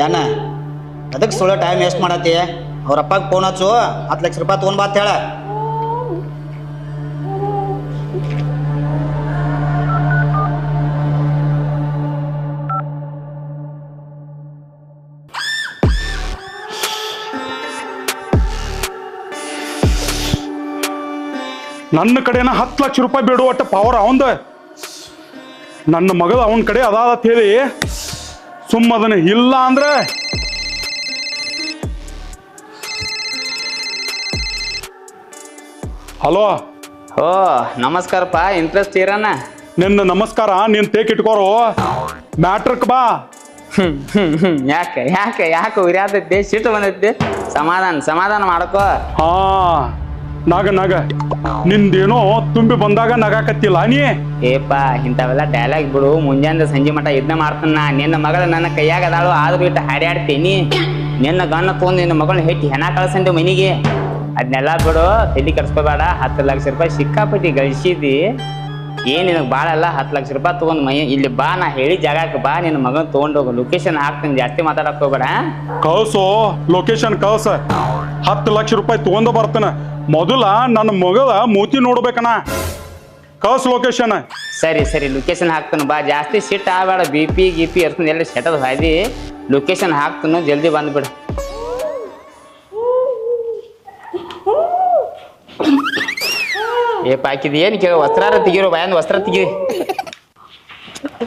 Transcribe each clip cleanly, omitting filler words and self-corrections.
ಅಣ್ಣ ಅದಕ್ಕೆ ಸುಳ್ಳು ಟೈಮ್ ವೇಸ್ಟ್ ಮಾಡತ್ತಿ. ಅವ್ರ ಅಪ್ಪಗೆ ಫೋನ್ ಹಚ್ಚು, 10 ಲಕ್ಷ ರೂಪಾಯಿ ತೊಗೊಂಡ್ ಬಾತ್ ಹೇಳ. ನನ್ನ ಕಡೆನ 10 ಲಕ್ಷ ರೂಪಾಯಿ ಬಿಡುವಟ್ಟ ಪವರ್ ಅವಂದ. ನನ್ನ ಮಗದ ಅವನ ಕಡೆ ಅದಾದತ್ ಹೇಳಿ ಸುಮ್ಮದನ. ಇಲ್ಲ ಅಂದ್ರೆ ಹಲೋ. ಓ ನಮಸ್ಕಾರಪ್ಪ, ಇಂಟ್ರೆಸ್ಟ್ ಇರಣ್ಣ. ನಿನ್ನ ನಮಸ್ಕಾರ ನೀನ್ ತೇಕಿಟ್ಕೋರು, ಮ್ಯಾಟ್ರಕ್ ಬಾ. ಯಾಕೆ ಯಾಕೆ ಯಾಕೆ ಉರಿಯಾದೈತಿ, ಸಿಟ್ಟು ಬಂದೈತಿ? ಸಮಾಧಾನ ಮಾಡ್ಕೋ. ಹಾ ನಗ ನಿಂದೇನೋ ತುಂಬಿ ಬಂದಾಗ ನಗಾಕತ್ತಿಲ್ಲ ನೀ. ಏಪ ಇಂಥವೆಲ್ಲ ಡೈಲಾಗ್ ಬಿಡು, ಮುಂಜಾನೆ ಸಂಜೆ ಮಠ ಇದನ್ನ ಮಾಡ್ತಾನ. ನಿನ್ನ ಮಗಳ ನನ್ನ ಕೈಯಾಗ ಅದಾಳು, ಆದ್ರೂ ಇಟ್ಟು ಹಾಡ್ಯಾಡ್ತೀನಿ. ನಿನ್ನ ಗನ್ನ ತೊಗೊಂಡು ನಿನ್ನ ಮಗಳನ್ನ ಹೆಟ್ಟಿ ಹೆಣ ಕಳ್ಸಂದೆ ಮನಿಗೆ. ಅದನ್ನೆಲ್ಲ ಬಿಡು, ತಲೆ ಕರ್ಸ್ಕೋಬೇಡ. 10 ಲಕ್ಷ ರೂಪಾಯಿ ಸಿಕ್ಕಾಪಟ್ಟಿ ಗಳಿಸಿದಿ. ಏನ್ ನಿನಗೆ ಭಾಳ ಅಲ್ಲ, 10 ಲಕ್ಷ ರೂಪಾಯಿ ತೊಗೊಂಡು ಇಲ್ಲಿ ಬಾ, ನಾ ಹೇಳಿ ಜಾಗಕ್ಕೆ ಬಾ. ನಿನ್ನ ಮಗನ ತೊಗೊಂಡೋಗು, ಲೊಕೇಶನ್ ಹಾಕ್ತೀನಿ, ಜಾಸ್ತಿ ಮಾತಾಡಕ್ ಹೋಗ್ಬೇಡ. ಕಳ್ಸು, ಲೊಕೇಶನ್ ಕಳ್ಸ. 10 ಲಕ್ಷ ರೂಪಾಯಿ ತಗೊಂಡ ಬರ್ತಾನ. ಮೊದಲ ನನ್ನ ಮಗಳ ಮೂತಿ ನೋಡ್ಬೇಕನ. ಕಳ್ಸ ಲೊಕೇಶನ್. ಸರಿ ಲೊಕೇಶನ್ ಹಾಕ್ತಾನು ಬಾ. ಜಾಸ್ತಿ ಸಿಟ್ ಆಗಬೇಡ, BP ಗಿಪಿ ಎರ್ಸ್ಕೊಂಡು ಎಲ್ಲ ಸೆಟದ ಹಾದಿ. ಲೊಕೇಶನ್ ಹಾಕ್ತಾನು, ಜಲ್ದಿ ಬಂದ್ಬಿಡ. ಏ ಪಾಕಿದ್ ಏನ್ ಕೇಳ, ವಸ್ತ್ರ ತೆಗಿರೋ ಬಾಯಂದ್ ವಸ್ತ್ರ ತೆಗಿ.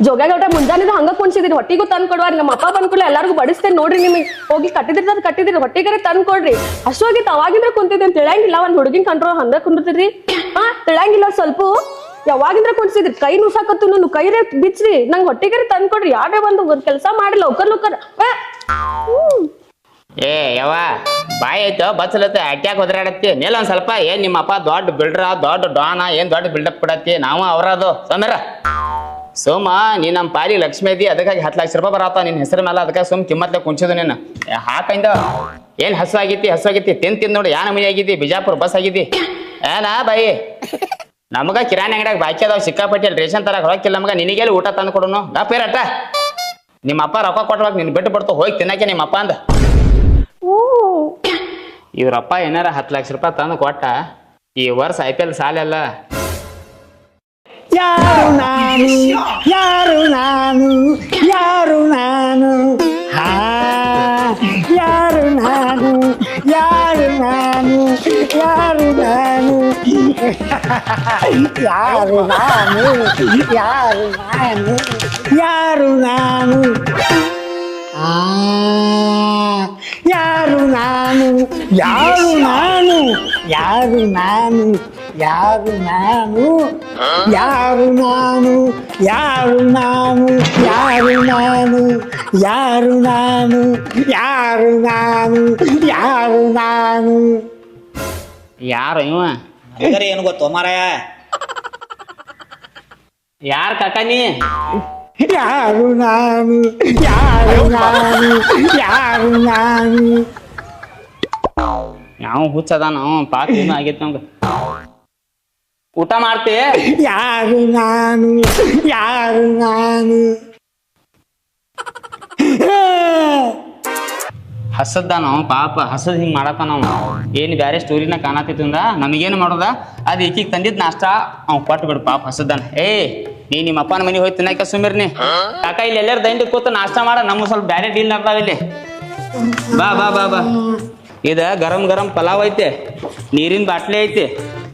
ಜೋಗ್ಯಾಗ ಮುಂಜಾನೆ ಹಂಗ ಕುಣ್ಸಿದ್ರಿ, ಹೊಟ್ಟಿಗೂ ತಂದ್ ಕೊಡುವ. ನಮ್ಮ ಅಪ್ಪ ಬಂದ್ಕೊಡ್ಲಿ ಎಲ್ಲಾರ್ಗು ಬಡಿಸ್ತೇನೆ ನೋಡ್ರಿ. ನಿಮಗೆ ಹೋಗಿ ಕಟ್ಟಿದ್ರಿ ಹೊಟ್ಟಿಗಾರೆ ತಂದ್ ಕೊಡ್ರಿ. ಅಷ್ಟೋಗಿತ್ತು ಅವಾಗಿಂದ್ರ ಕುಂತಿದ್ರಿ ಅಂತ ತಿಳಂಗಿಲ್ಲ. ಒಂದ್ ಹುಡುಗಿನ ಕಂಟ್ರೋಲ್ ಹಂಗ ಕುಂದಿರ್ತಿದ್ರಿ. ತಿಳಂಗಿಲ್ಲ ಸ್ವಲ್ಪ. ಯಾವಾಗಿಂದ್ರ ಕುಣ್ಸಿದ್ರಿ, ಕೈ ನುಸಾಕತ್ತು ನಾನು ಕೈ ಬಿಚ್ಚ್ರಿ, ನಂಗೆ ಹೊಟ್ಟಿಗಾರೆ ತಂದ್ ಕೊಡ್ರಿ. ಯಾರೇ ಒಂದ್ ಕೆಲಸ ಮಾಡಿ ಲೌಕರ್. ಏ ಯವ್ವ ಬಾಯ್ ಆಯ್ತು, ಬಸ್ಸಲತ್ತ ಅಟ್ಯಾಕ್ ಹೋದ್ರಾಡತ್ತಿ. ನೆಲ ಒಂದ್ ಸ್ವಲ್ಪ. ಏನ್ ನಿಮ್ಮ ಅಪ್ಪ ದೊಡ್ಡ ಬಿಲ್ಡ್ರ, ದೊಡ್ಡ ಡಾನ, ಏನ್ ದೊಡ್ಡ ಬಿಲ್ಡಪ್ ಕೊಡತ್ತಿ? ನಾವು ಅವರದು ಸಮೀರ. ಸೋಮ ನೀ ನಮ್ಮ ಪಾಲಿ ಲಕ್ಷ್ಮಿ ಇದ್ದಿ, ಅದಕ್ಕಾಗಿ 10 ಲಕ್ಷ ರೂಪಾಯಿ ಬರತ್ತ ನಿನ್ನ ಹೆಸರು ಮೇಲೆ. ಅದಕ್ಕೆ ಸುಮ್ ಕಿಮ್ಮತ್ಲೆ ಕುಂಚಿದು ನೀನು. ಹಾಕಂದ ಏನ್ ಹಸುವಾಗಿತ್ತಿ ತಿಂದು ನೋಡಿ. ಯಾ ನಮೂನಿ ಆಗಿದ್ದಿ, ಬಿಜಾಪುರ ಬಸ್ ಆಗಿದ್ದಿ ಏನಾ ಬಾಯಿ? ನಮಗ ಕಿರಾಣಿ ಅಂಗಡಿಯಾಗ ಬಾಕಿ ಅದಾವ ಸಿಕ್ಕಾಪಟ್ಟಿ, ರೇಷನ್ ತರಕ್ ಹೊರಕಿಲ್ಲ ನಮಗ. ನಿನಗೆಲ್ಲಿ ಊಟ ತಂದು ಕೊಡೋನು? ಗಪ್ಪೇರಟ್ಟ. ನಿಮ್ಮ ಅಪ್ಪ ರೊಕ್ಕ ಕೊಟ್ಬೇಕು, ನಿನ್ ಬಿಟ್ಟು ಬಿಡ್ತು ಹೋಗಿ ತಿನ್ನಕ್ಕೆ ನಿಮ್ಮ ಅಪ್ಪ ಅಂದ. ಇವ್ರಪ್ಪ ಏನಾರ 10 ಲಕ್ಷ ರೂಪಾಯಿ ತಂದು ಕೊಟ್ಟ, ಈ ವರ್ಷ IPL ಸಾಲೆಲ್ಲ. ಯಾರು ನಾನು ಯಾರು ನಾನು ಯಾರು ನಾನು ಹಾ ಯಾರು ನಾನು ಯಾರು ನಾನು ಯಾರು ನಾನು ಯಾರು ನಾನು ಯಾರು ನಾನು ಯಾರು ನಾನು ಯಾರು ನಾನು ಯಾರು ನಾನು ಯಾರು ನಾನು ಯಾರು ನಾನು ಯಾರು ನಾನು ಯಾರು ನಾನು ಯಾರು ನಾನು ಯಾರು ನಾನು ಯಾರು ನಾನು ಯಾರು ನಾನು ಯಾರು ಇವ? ಏನು ಗೊತ್ತು ಮಾರಾಯ? ಯಾರು ಕಾಕಾನಿ? ಯಾರು ನಾನು ಯಾರು ನಾನು ಯಾರು ನಾನು ನಾವು ಹುಚ್ಚದ ನಾವು ಪಾಕ ಆಗೈತಿ ನಮ್ಗ. ಊಟ ಮಾಡ್ತಿ? ಯಾರು ನಾನು ಯಾರು ನಾನು ಹಸದ ನಾವು ಪಾಪ ಹಸದ್ ಹಿಂಗ್ ಮಾಡತ್ತ ನಾವು. ಏನ್ ಬ್ಯಾರೆ ಸ್ಟೋರಿನ ಕಾಣತಿತ್ತಂದ ನಮಗೇನು ಮಾಡೋದ ಅದ್ ಈಕಿಗೆ ತಂದಿದ್ ನಾಷ್ಟ ಅವ್ ಕೊಟ್ಟು ಬಿಡು ಪಾಪ ಹಸದಾನ. ನೀ ನಿಮ್ಮ ಅಪ್ಪನ ಮನೆಗೆ ಹೋಗಿ ತಿನ್ನಕ ಸುಮಿರ್ನಿ. ಕಾಕ ಇಲ್ಲಿ ಎಲ್ಲಾರು ದಂಡಿ ಕೂತು ನಾಷ್ಟ ಮಾಡ, ನಮ್ಮ ಸ್ವಲ್ಪ ಬ್ಯಾರೆ ಡೀಲ್ ನಡ್ದಾವ ಇಲ್ಲಿ. ಬಾ ಬಾ ಬಾ ಬಾ. ಇದ ಗರಂ ಪಲಾವ್ ಐತೆ, ನೀರಿನ ಬಾಟ್ಲಿ ಐತಿ,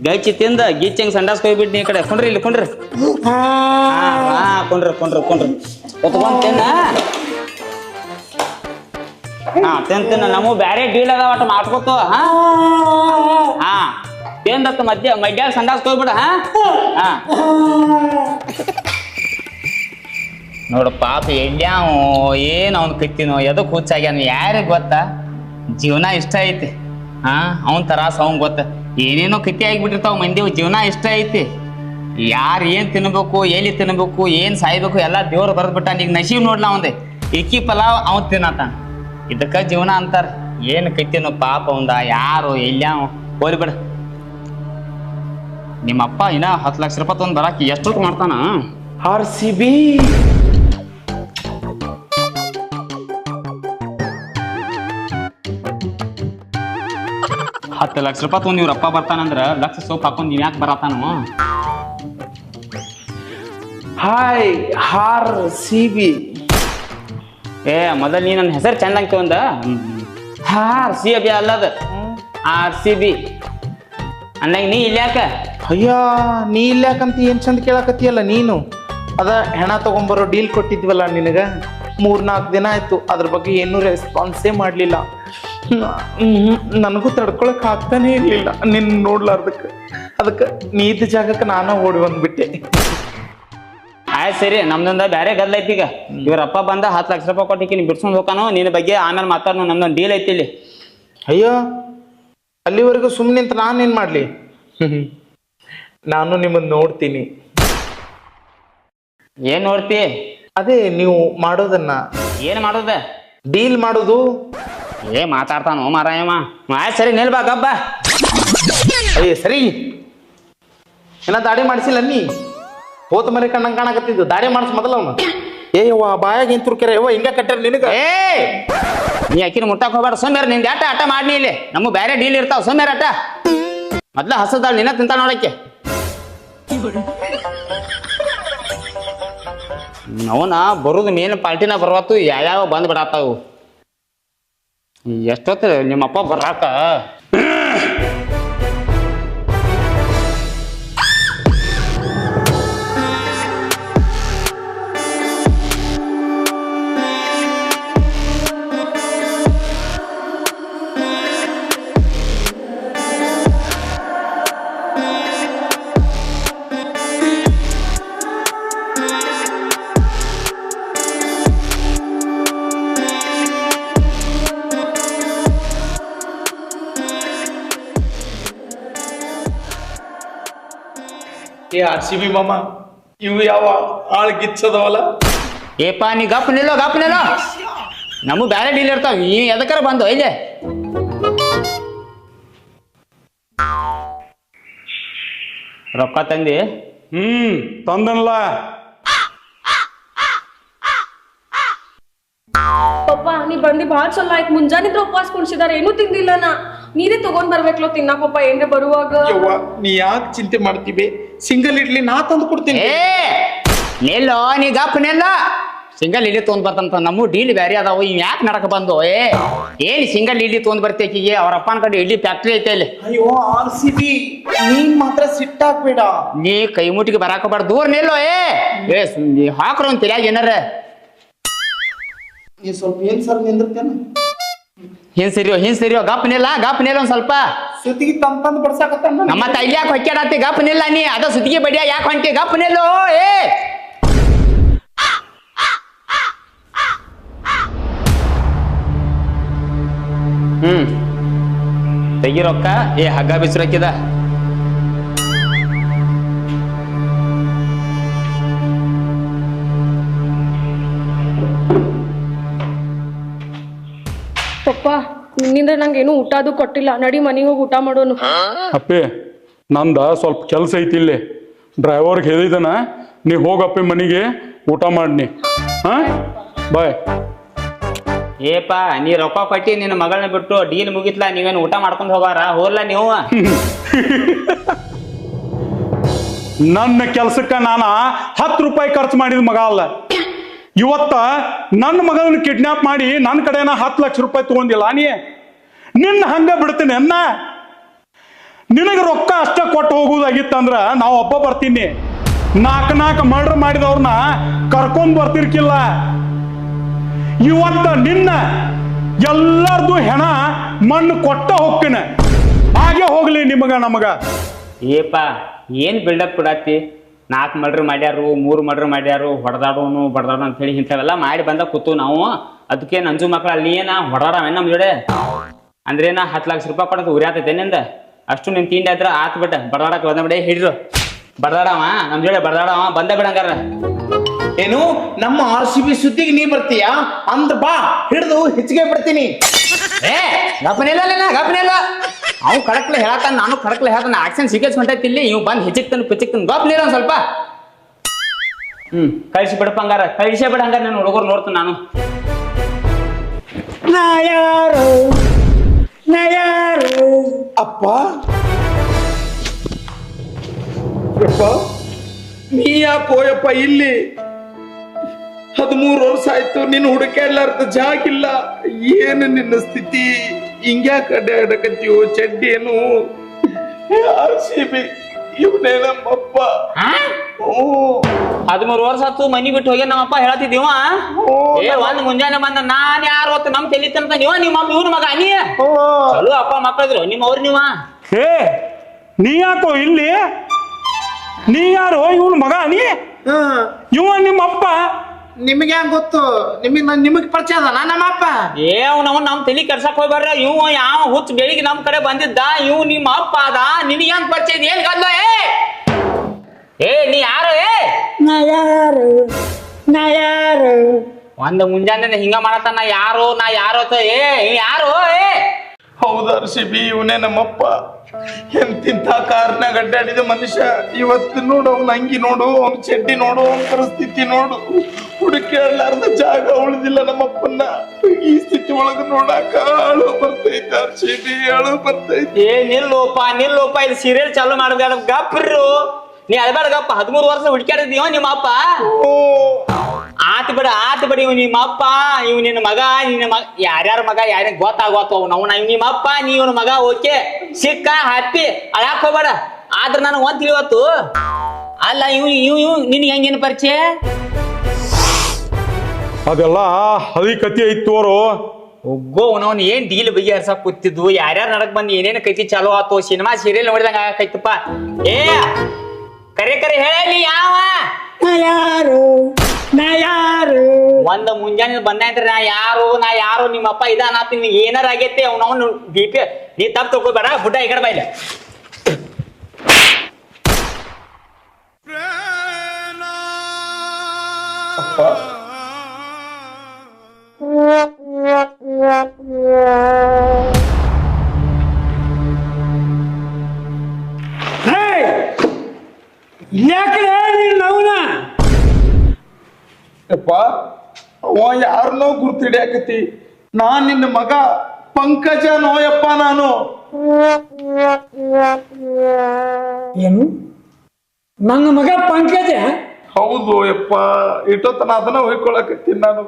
ಗಚ್ಚಿ ತಿಂದ ಗಿಚ್ಚಂಗ್ ಸಂಡಾಸ್ ಹೋಗ್ಬಿಟ್ಟು ಈ ಕಡೆ ಕುಂಡ್ರಿ. ಇಲ್ಲಿ ಕುಂಡ್ರಿ. ಕುಂಡ್ರಿ ಕುತ್ಕೊಂಡ್ ತಿನ್ನ. ಹಾ ತಿಂತಿನ ನಮಗೂ ಬ್ಯಾರೆ ಡೀಲ್ ಅದ ಒಟ್ಟು ಮಾಡ್ಕೋತು ಹಾ ಹಾ ತಿಂದತ್ತ ಮಧ್ಯಾಹ್ನ ಸಂಡಾಸ್ ಹೋಗ್ಬಿಡ ಹಾ ಹಾ ನೋಡು ಪಾಪ ಎಡ್ಯಾವ ಏನ್ ಅವ್ನ ಕತ್ತಿನೋ ಎದಕ್ ಹುಚ್ಚಾಗ್ಯಾನ ಯಾರಿಗೆ ಗೊತ್ತಾ ಜೀವನ ಇಷ್ಟ ಐತಿ ಹಾ ಅವನ್ ತರಾಸ ಅವಂಗ್ ಗೊತ್ತ ಏನೇನೋ ಕತ್ತಿ ಆಗಿಬಿಟ್ಟಿರ್ತಾವ ಮಂದಿ ಜೀವನ ಇಷ್ಟ ಐತಿ ಯಾರು ಏನ್ ತಿನ್ಬೇಕು ಎಲ್ಲಿ ತಿನ್ಬೇಕು ಏನ್ ಸಾಯ್ಬೇಕು ಎಲ್ಲ ದೇವ್ರು ಬರ್ದ್ಬಿಟ್ಟ ಈಗ ನಸೀಬ್ ನೋಡ್ಲಾ ಅವಂದೆ ಇಕ್ಕಿ ಪಲಾವ್ ಅವನ್ ತಿನ್ನತಾನ ಇದಕ್ಕ ಜೀವನ ಅಂತಾರ ಏನ್ ಕತ್ತಿನೋ ಪಾಪ ಅವಂದ ಯಾರು ಎಲ್ಯಾವ ಹೋಗ್ಬಿಡ ನಿಮ್ಮಪ್ಪ ಇನ್ನ 10 ಲಕ್ಷ ರೂಪಾಯಿ ತೊಗೊಂಡ್ ಬರಾಕಿ ಎಷ್ಟೊತ್ತು ಮಾಡ್ತಾನ RCB. ಹತ್ತು ಲಕ್ಷ ರೂಪಾಯಿ ತೊಗೊಂಡ್ ಇವ್ರಪ್ಪ ಬರ್ತಾನಂದ್ರ ಲಕ್ಷ ಸೋಪ್ ಹಾಕೊಂಡ್ ನೀವ್ ಯಾಕೆ ಬರತಾನು ಹಾಯ್ RCB. ಏ ಮೊದಲ್ ನೀ ನನ್ನ ಹೆಸರು ಚಂದಂಗ್ ತಗೊಂಡ RCB ಅಲ್ಲದ RCB ಅಂದಂಗ ನೀ ಇಲ್ಯಾಕ ಅಯ್ಯ ನೀ ಇಲ್ಯಾಕಂತ ಏನ್ ಚಂದ ಕೇಳಕತ್ತಿಯಲ್ಲ ನೀನು ಅದ ಹೆಣ ತಗೊಂಬರೋ ಡೀಲ್ ಕೊಟ್ಟಿದ್ವಲ್ಲ ನಿನಗ 3-4 ದಿನ ಆಯ್ತು ಅದ್ರ ಬಗ್ಗೆ ಏನೂ ರೆಸ್ಪಾನ್ಸೇ ಮಾಡ್ಲಿಲ್ಲ ನನಗೂ ತಡ್ಕೊಳಕ್ ಆಗ್ತಾನೆ ಇರ್ಲಿಲ್ಲ ನಿನ್ ನೋಡ್ಲಾರ್ದಕ್ಕೆ ಅದಕ್ಕೆ ನೀದ ಜಾಗಕ್ಕೆ ನಾನು ಓಡಿ ಬಂದ್ಬಿಟ್ಟೆ. ಆಯ್ತು ಸರಿ ನಮ್ದೊಂದ ಬ್ಯಾರೆ ಗದ್ಲ ಐತಿ ಈಗ ಇವ್ರಪ್ಪ ಬಂದ 10 ಲಕ್ಷ ರೂಪಾಯಿ ಕೊಟ್ಟಿಕ್ಕೆ ನೀ ಬಿಡ್ಸ್ಕೊಂಡ್ ಹೋಗಾನು ನಿನ್ನ ಬಗ್ಗೆ ಆಮೇಲೆ ಮಾತಾಡೋ ನಮ್ದೊಂದು ಡೀಲ್ ಐತಿ ಇಲ್ಲಿ. ಅಯ್ಯೋ ಅಲ್ಲಿವರೆಗೂ ಸುಮ್ಮನೆ ನಿಂತ ನಾನೇನ್ ಮಾಡ್ಲಿ ನಾನು ನಿಮ್ಮನ್ನ ನೋಡ್ತೀನಿ. ಏನ್ ನೋಡ್ತಿ ಅದೇ ನೀವು ಮಾಡೋದನ್ನ ಏನ್ ಮಾಡೋದ ಡೀಲ್ ಮಾಡೋದು. ಏ ಮಾತಾಡ್ತಾನೋ ಮಾರಾಯಮ್ಮ ಆಯ್ತು ಸರಿ ನಿಲ್ಬಾ ಗಬ್ಬ ಅಯ್ಯ ಸರಿ ಏನ ದಾಡಿ ಮಾಡಿಸಿಲ್ಲ ನೀ ಹೋತ ಮರಿ ಕಣ್ಣಂಗ್ ಕಾಣಕತ್ತಿದ್ದು ದಾಡಿ ಮಾಡಿಸ್ ಮೊದಲ ಅವನು ಏ ಯವ್ವ ಬಾಯಾಗ ಏನ್ ತುರ್ಕ್ಯಾರ ಯವ್ವ ಹಿಂಗ ಕಟ್ಟಾರ ನಿನಗ ಏ ನೀ ಅಕ್ಕಿನ ಮುಟ್ಟಕ್ ಹೋಗ್ಬೇಡ ಸೋಮ್ಯಾರ ನಿಂದ ಆಟ ಮಾಡ್ನಿ ಇಲ್ಲಿ ನಮಗ್ ಬ್ಯಾರೆ ಡೀಲ್ ಇರ್ತಾವ ಸೋಮ್ಯಾರ ಆಟ ಮೊದ್ಲ ಹಸದಾಳ ನಿನ್ನ ತಿಂತ ನೋಡಕ್ಕೆ ಅವನ ಬರುದು ಮೇನ್ ಪಾರ್ಟಿನ ಬರ್ವತ್ತು ಯಾವ್ಯಾವ ಬಂದ್ ಬಿಡಾತಾವು ಎಷ್ಟೊತ್ತು ನಿಮ್ಮಪ್ಪ ಬರಾಕ ಏ RCB ಮಾಮ ಇವು ಯಾವ ಆಳ್ ಗಿಚ್ಚದವಲ್ಲ. ಏಪ ನೀ ಗಪ್ ನಿಲ್ಲೋ ನಮಗ್ ಬ್ಯಾರೆ ಡೀಲ್ ಇರ್ತಾವ ನೀ ಎದಕ್ಕಾರ ಬಂದು ಇಲ್ಲೇ ರೊಕ್ಕ ತಂದಿ ತಂದನಲ್ಲ ಪಪ್ಪ ನೀ ಬಂದಿ ಬಾಳ್ ಚಲೋ ಆಯ್ತು ಮುಂಜಾನಿದ್ರ ಉಪವಾಸ ಕುಡ್ಸಿದಾರ ಏನೂ ತಿಂದಿಲ್ಲ ನಾ ನೀರೇ ತಗೊಂಡ್ ಬರ್ಬೇಕಲ್ಲ ತಿನ್ನಾಕ ಪಪ್ಪ ಏನ್ರ ಬರುವಾಗ. ಯವ್ವ ನೀ ಯಾಕೆ ಚಿಂತೆ ಮಾಡ್ತೀವಿ ಸಿಂಗಲ್ ಇಡ್ಲಿ ನಾ ತಂದು ಕೊಡ್ತೀನಿ. ಏ ನಿಲ್ಲೋ ನೀ ಗಪ್ ನಿಲ್ಲೋ ಸಿಂಗಲ್ ಇಡ್ಲಿ ತೊಗೊಂಡ್ ಬರ್ತಂತ ನಮ್ಮ ಡೀಲ್ ಬ್ಯಾರೆ ಅದಾವ ಇವ್ ಯಾಕೆ ನಡಕ ಬಂದು ಏನ್ ಸಿಂಗಲ್ ಇಡ್ಲಿ ತೊಗೊಂಡ್ ಬರ್ತೇಕಿಗೆ ಅವ್ರ ಅಪ್ಪನ ಕಡೆ ಇಡ್ಲಿ ಫ್ಯಾಕ್ಟ್ರಿ ಐತೆ ಇಲ್ಲಿ. ಅಯ್ಯೋ RCB ನೀನ್ ಮಾತ್ರ ಸಿಟ್ಟಾಕ್ಬೇಡ. ನೀ ಕೈ ಮುಟ್ಟಿಗೆ ಬರಾಕಬಾರ್ದು ದೂರ ನಿಲ್ಲೋ ಏ ಹಾಕ್ರ ಒಂದ್ ತಿಳಿಯಾಗ ಏನಾರ ನೀ ಸ್ವಲ್ಪ ಏನ್ ಸರ್ ನಿಂದಿರ್ತೇನ ಹಿಂಗ್ ಸರಿಯೋ ಗಪ್ ನಿಲ್ಲ ಒಂದ್ ಸ್ವಲ್ಪ ಸುತ್ತಿಗೆ ತಂದ್ ಬಡ್ಸಾಕತ್ತಾನ ನಮ್ಮ ಇಲ್ಲಿ ಯಾಕೆ ಹೊಕ್ಕಾಡತ್ತಿ ಗಪ್ ನಿಲ್ಲ ನೀ ಅದ ಸುತ್ತಿಗೆ ಬಡಿಯ ಯಾಕೆ ಹೊಂಟಿ ಗಪ್ ನಿಲ್ಲೋ ಏ ತೆಗಿರೊಕ್ಕ ಏ ಹಗ್ಗ ಬಿಸಿರಕ್ಕಿದ ಪಪ್ಪ ನಿನ್ನಿಂದ ನಂಗೇನು ಊಟ ಅದು ಕೊಟ್ಟಿಲ್ಲ ನಡಿ ಮನೆಗೆ ಹೋಗಿ ಊಟ ಮಾಡೋನು. ಅಪ್ಪಿ ನಂದ ಸ್ವಲ್ಪ ಕೆಲಸ ಐತಿ ಇಲ್ಲಿ ಡ್ರೈವರ್ಗೆ ಹೇಳಿದನ ನೀ ಹೋಗಪ್ಪಿ ಮನೆಗೆ ಊಟ ಮಾಡ್ನಿ ಹಾ ಬಾಯ್. ಏಪ ನೀ ರೊಕ್ಕ ಕೊಟ್ಟಿ ನಿನ್ನ ಮಗಳನ್ನ ಬಿಟ್ಟು ಡೀಲ್ ಮುಗಿತ್ಲಾ ನೀವೇನು ಊಟ ಮಾಡ್ಕೊಂಡ್ ಹೋಗಾರ ಹೋಗ್ಲಾ ನೀವು ನನ್ನ ಕೆಲ್ಸಕ್ಕ ನಾನ 10 ರೂಪಾಯಿ ಖರ್ಚು ಮಾಡಿದ ಮಗ ಅಲ್ಲ ಇವತ್ತ ನನ್ನ ಮಗಳನ್ನ ಕಿಡ್ನಾಪ್ ಮಾಡಿ ನನ್ನ ಕಡೆನ 10 ಲಕ್ಷ ರೂಪಾಯಿ ತಗೊಂಡಿಲ್ಲ ನಿನ್ನ ಹಂಗ ಬಿಡ್ತೀನಿ ಅನ್ನ ನಿನಗೆ ರೊಕ್ಕ ಅಷ್ಟ ಕೊಟ್ಟು ಹೋಗುವುದಾಗಿತ್ತಂದ್ರ ನಾವು ಒಬ್ಬ ಬರ್ತೀನಿ 4 ಮರ್ಡರ್ ಮಾಡಿದವ್ರನ್ನ ಕರ್ಕೊಂಡ್ ಬರ್ತಿರ್ಕಿಲ್ಲ ಇವತ್ತ ನಿನ್ನ ಎಲ್ಲಾರ್ದು ಹೆಣ ಮಣ್ಣು ಕೊಟ್ಟ ಹೋಗ್ತೇನೆ. ಹಾಗೆ ಹೋಗ್ಲಿ ನಿಮಗ ನಮಗ. ಏಪ ಏನ್ ಬಿಲ್ಡಪ್ ಕೊಡತ್ತಿ? 4 ಮರ್ಡರ್ ಮಾಡ್ಯಾರು, 3 ಮರ್ಡರ್ ಮಾಡ್ಯಾರು, ಹೊಡೆದಾಡೋನು ಬಡದಾಡೋ ಅಂತ ಹೇಳಿ ಇಂಥವೆಲ್ಲ ಮಾಡಿ ಬಂದ ಕೂತು ನಾವು. ಅದಕ್ಕೆ ನಂಜು ಮಕ್ಳು ಅಲ್ಲಿ ಏನ ಹೊಡೆದಾಡವ ನಮ್ ಜೋಡೆ ಅಂದ್ರೆ ನಾ 10 ಲಕ್ಷ ರೂಪಾಯಿ ಕೊಡೋದು ಉರಿಯಾತೈತೆ ನಿಂದ. ಅಷ್ಟು ನಿನ್ ತಿಂಡಿ ಆದ್ರ ಆತ್ ಬಿಟ್ಟ ಬಡದಾಡಕ್ ಬಂದ ಬಿಡ. ಹಿಡ್ರು ಬಡದಾಡವ ನಮ್ ಜೋಡೆ ಬಡದಾಡವ ಬಂದ ಬಿಡಂಗಾರ. ಏನು ನಮ್ಮ RCB ಸುದ್ದಿಗೆ ನೀ ಬರ್ತೀಯಾ ಅಂದ್ರ ಬಾ, ಹಿಡಿದು ಹೆಚ್ಚಿಗೆ ಬಿಡ್ತೀನಿ. ಏ ಗಪ್ಪನಿಲ್ಲ ಗಪ್ಪನಿಲ್ಲ. ಅವ್ ಕಡಕ್ಲೆ ಹೇಳತಾನ, ನಾನು ಕಡಕ್ಲೆ ಹೇಳ್ತಾನ. ಆಕ್ಷನ್ ಸಿಕ್ಕೇಸ್ ಹೊಂಟೈತಿ ಇಲ್ಲಿ. ಇವ್ ಬಂದ್ ಹೆಚ್ಚಿಕ್ತಾನ ಪಿಚ್ಚಿಕ್ತಾನ. ಗಪ್ಪನಿಲ್ಲ ಒಂದ್ ಸ್ವಲ್ಪ. ಕಳಿಸಿ ಬಿಡಪ್ಪ ಹಂಗಾರ, ಕಳಿಸೇ ಬಿಡ ಹಂಗಾರ. ನಾನು ಹುಡುಗರು ನೋಡ್ತಾನ ನಾನು. ಅಪ್ಪ ಯಪ್ಪ, ನೀ ಯಾಕೋಯಪ್ಪ ಇಲ್ಲಿ? 13 ವರ್ಷ ಆಯ್ತು ನೀನು ಹುಡುಕಾಡ್ಲಾರ್ದ ಜಾಗಿಲ್ಲ. ಏನು ನಿನ್ನ ಸ್ಥಿತಿ? ಹಿಂಗ್ಯಾಕ ಅಡ್ಡಾಡಕತ್ತೀವೋ? ಚಡ್ಡಿ ಏನು RCB ಇವನೇ ನಮ್ಮಪ್ಪ. 13 ವರ್ಷ ಆತು ಮನಿ ಬಿಟ್ಟು ಹೋಗ್ಯ ನಮ್ಮಪ್ಪ ಹೇಳತ್ತಿದ್ದೀವ. ಏ ಒಂದ್ ಮುಂಜಾನೆ ಬಂದ ನಾನ್ ಯಾರು ಹೊತ್ತು ನಮ್ ತೆಲಿತಂತ ನೀವ ನಿಮ್ಮ ಇವ್ನ ಮಗ ನೀ ಚಲೋ ಅಪ್ಪ ಮಕ್ಕಳಿದ್ರು ನಿಮ್ಮ ಅವ್ರ ನೀವ. ಏ ನೀ ಯಾಕೋ ಇಲ್ಲಿ? ನೀ ಯಾರು? ಇವನ್ ಮಗ ನೀ? ಇವ ನಿಮ್ಮ ಅಪ್ಪ? ನಿಮಗೆ ಹೆಂಗ್ ಗೊತ್ತು? ನಿಮಗ್ ಪರಿಚಯ ಅದ ನಮ್ಮಪ್ಪ? ಏ ಅವ್ನವ್ ನಮ್ ತಲಿ ಕೆಲ್ಸಕ್ ಹೋಗ್ಬಾರ್ರ. ಇವ್ ಯಾವ ಹುಚ್ಚ ಬೆಳಿಗ್ಗೆ ನಮ್ ಕಡೆ ಬಂದಿದ್ದ. ಇವ್ ನಿಮ್ಮ ಅಪ್ಪ ಅದ. ನಿನಗೆ ಹೆಂಗ್ ಪರಿಚಯ? ಏನ್ ಗಲ್ಲ? ಏ ನೀ ಯಾರು? ನಾ ಯಾರು ಒಂದ್ ಮುಂಜಾನೆ ಹಿಂಗ ಮಾಡತ್ತ. ನಾ ಯಾರು ಏ ಯಾರು? ಏ ಹೌದು RCB ಇವನೇ ನಮ್ಮಪ್ಪ. ಎಂತಿಂತ ಕಾರ್ನಾಗ ಅಡ್ಡಾಡಿದ ಮನುಷ್ಯ. ಇವತ್ತು ನೋಡು ಅವ್ನ ಅಂಗಿ ನೋಡು, ಅವ್ನ ಚಡ್ಡಿ ನೋಡು, ಅವ್ನ ಪರಿಸ್ಥಿತಿ ನೋಡು. ಹುಡುಕಾಡ್ಲಾರ್ದ ಜಾಗ ಉಳಿದಿಲ್ಲ ನಮ್ಮಪ್ಪನ್ನ. ಈ ಸ್ಥಿತಿ ಒಳಗ ನೋಡಾಕ ಅಳು ಬರ್ತೈತೆ RCB, ಅಳು ಬರ್ತೈತಿ. ಏ ನಿಲ್ಲೋಪ ಇದು ಸೀರಿಯಲ್ ಚಾಲು ಮಾಡ್ಬೇಡ. ಗಪ್ರು ನೀ ಅಳ್ಬೇಡ ಗಪ್ಪ. 13 ವರ್ಷ ಹುಡುಕ್ಯಾಡಿದೀವ ನಿಮ್ಮ ಅಪ್ಪ. ಆತ್ ಬಿಡ ಇವ್ ನಿಮ್ಮ ಅಪ್ಪ, ಇವ್ ನಿನ್ನ ಮಗ. ಯಾರ್ಯಾರ ಮಗ ಯಾರ್ಯಾರ ಗೊತ್ತಾಗೋತವ್ ನಾವು. ಇವ್ ನಿಮ್ಮ ಅಪ್ಪ, ನೀವ್ ಮಗ. ಓಕೆ ಸಿಕ್ಕ ಹ್ಯಾಪಿ. ಅಳಾಕ್ ಹೋಗ್ಬೇಡ. ಆದ್ರ ನನಗ್ ಒಂದ್ ತಿಳಿವತ್ತು. ಅಲ್ಲ ಇವ್ ನಿನ್ಗೆ ಹೆಂಗೇನು ಪರಿಚಯ? ಅದೆಲ್ಲ ಹದಿ ಕತಿ ಐತೋರು. ಒಗ್ಗೋ ಅವನವನ್ ಏನ್ ಡೀಲ್ ಬಗ್ಗೆ ಹರ್ಸಕ್ ಕೂತಿದ್ವು. ಯಾರ್ಯಾರ ನಡಕ್ ಬಂದ್ ಏನೇನ್ ಕೈತಿ ಚಾಲು ಆತು. ಸಿನಿಮಾ ಸೀರಿಯಲ್ ನೋಡಿದಂಗ ಆಗೈತಪ್ಪ. ಏ ಕರೆ ಹೇಳಿ ಯಾವ? ನಾ ಯಾರು ಒಂದ್ ಮುಂಜಾನೆ ಬಂದ ನಾ ಯಾರು ನಿಮ್ಮಪ್ಪ ಇದಾನಾತ. ನಿನ್ಗೆ ಏನಾರ ಆಗೈತಿ ಅವ್ನವ್ನು BP. ನೀ ತಪ್ಪು ತಗೋಬೇಡ. ಬುಡ್ಡ ಈ ಕಡೆ ಬಾಯ್ಲೆ. ಯಪ್ಪ ಅವ ಯಾರನ್ನೋ ಗುರ್ತಿಡಿಯಾಕತಿ. ನಾನ್ ನಿನ್ನ ಮಗ ಪಂಕಜ ನೋಯಪ್ಪ. ನಾನು ಏನು ನನ್ನ ಮಗ ಪಂಕಜ? ಹೌದು ಯಪ್ಪ. ಇಟ್ಟೋತನ ಅದನ್ನ ಹೊಯ್ಕೊಳಕತ್ತೀನಿ ನಾನು.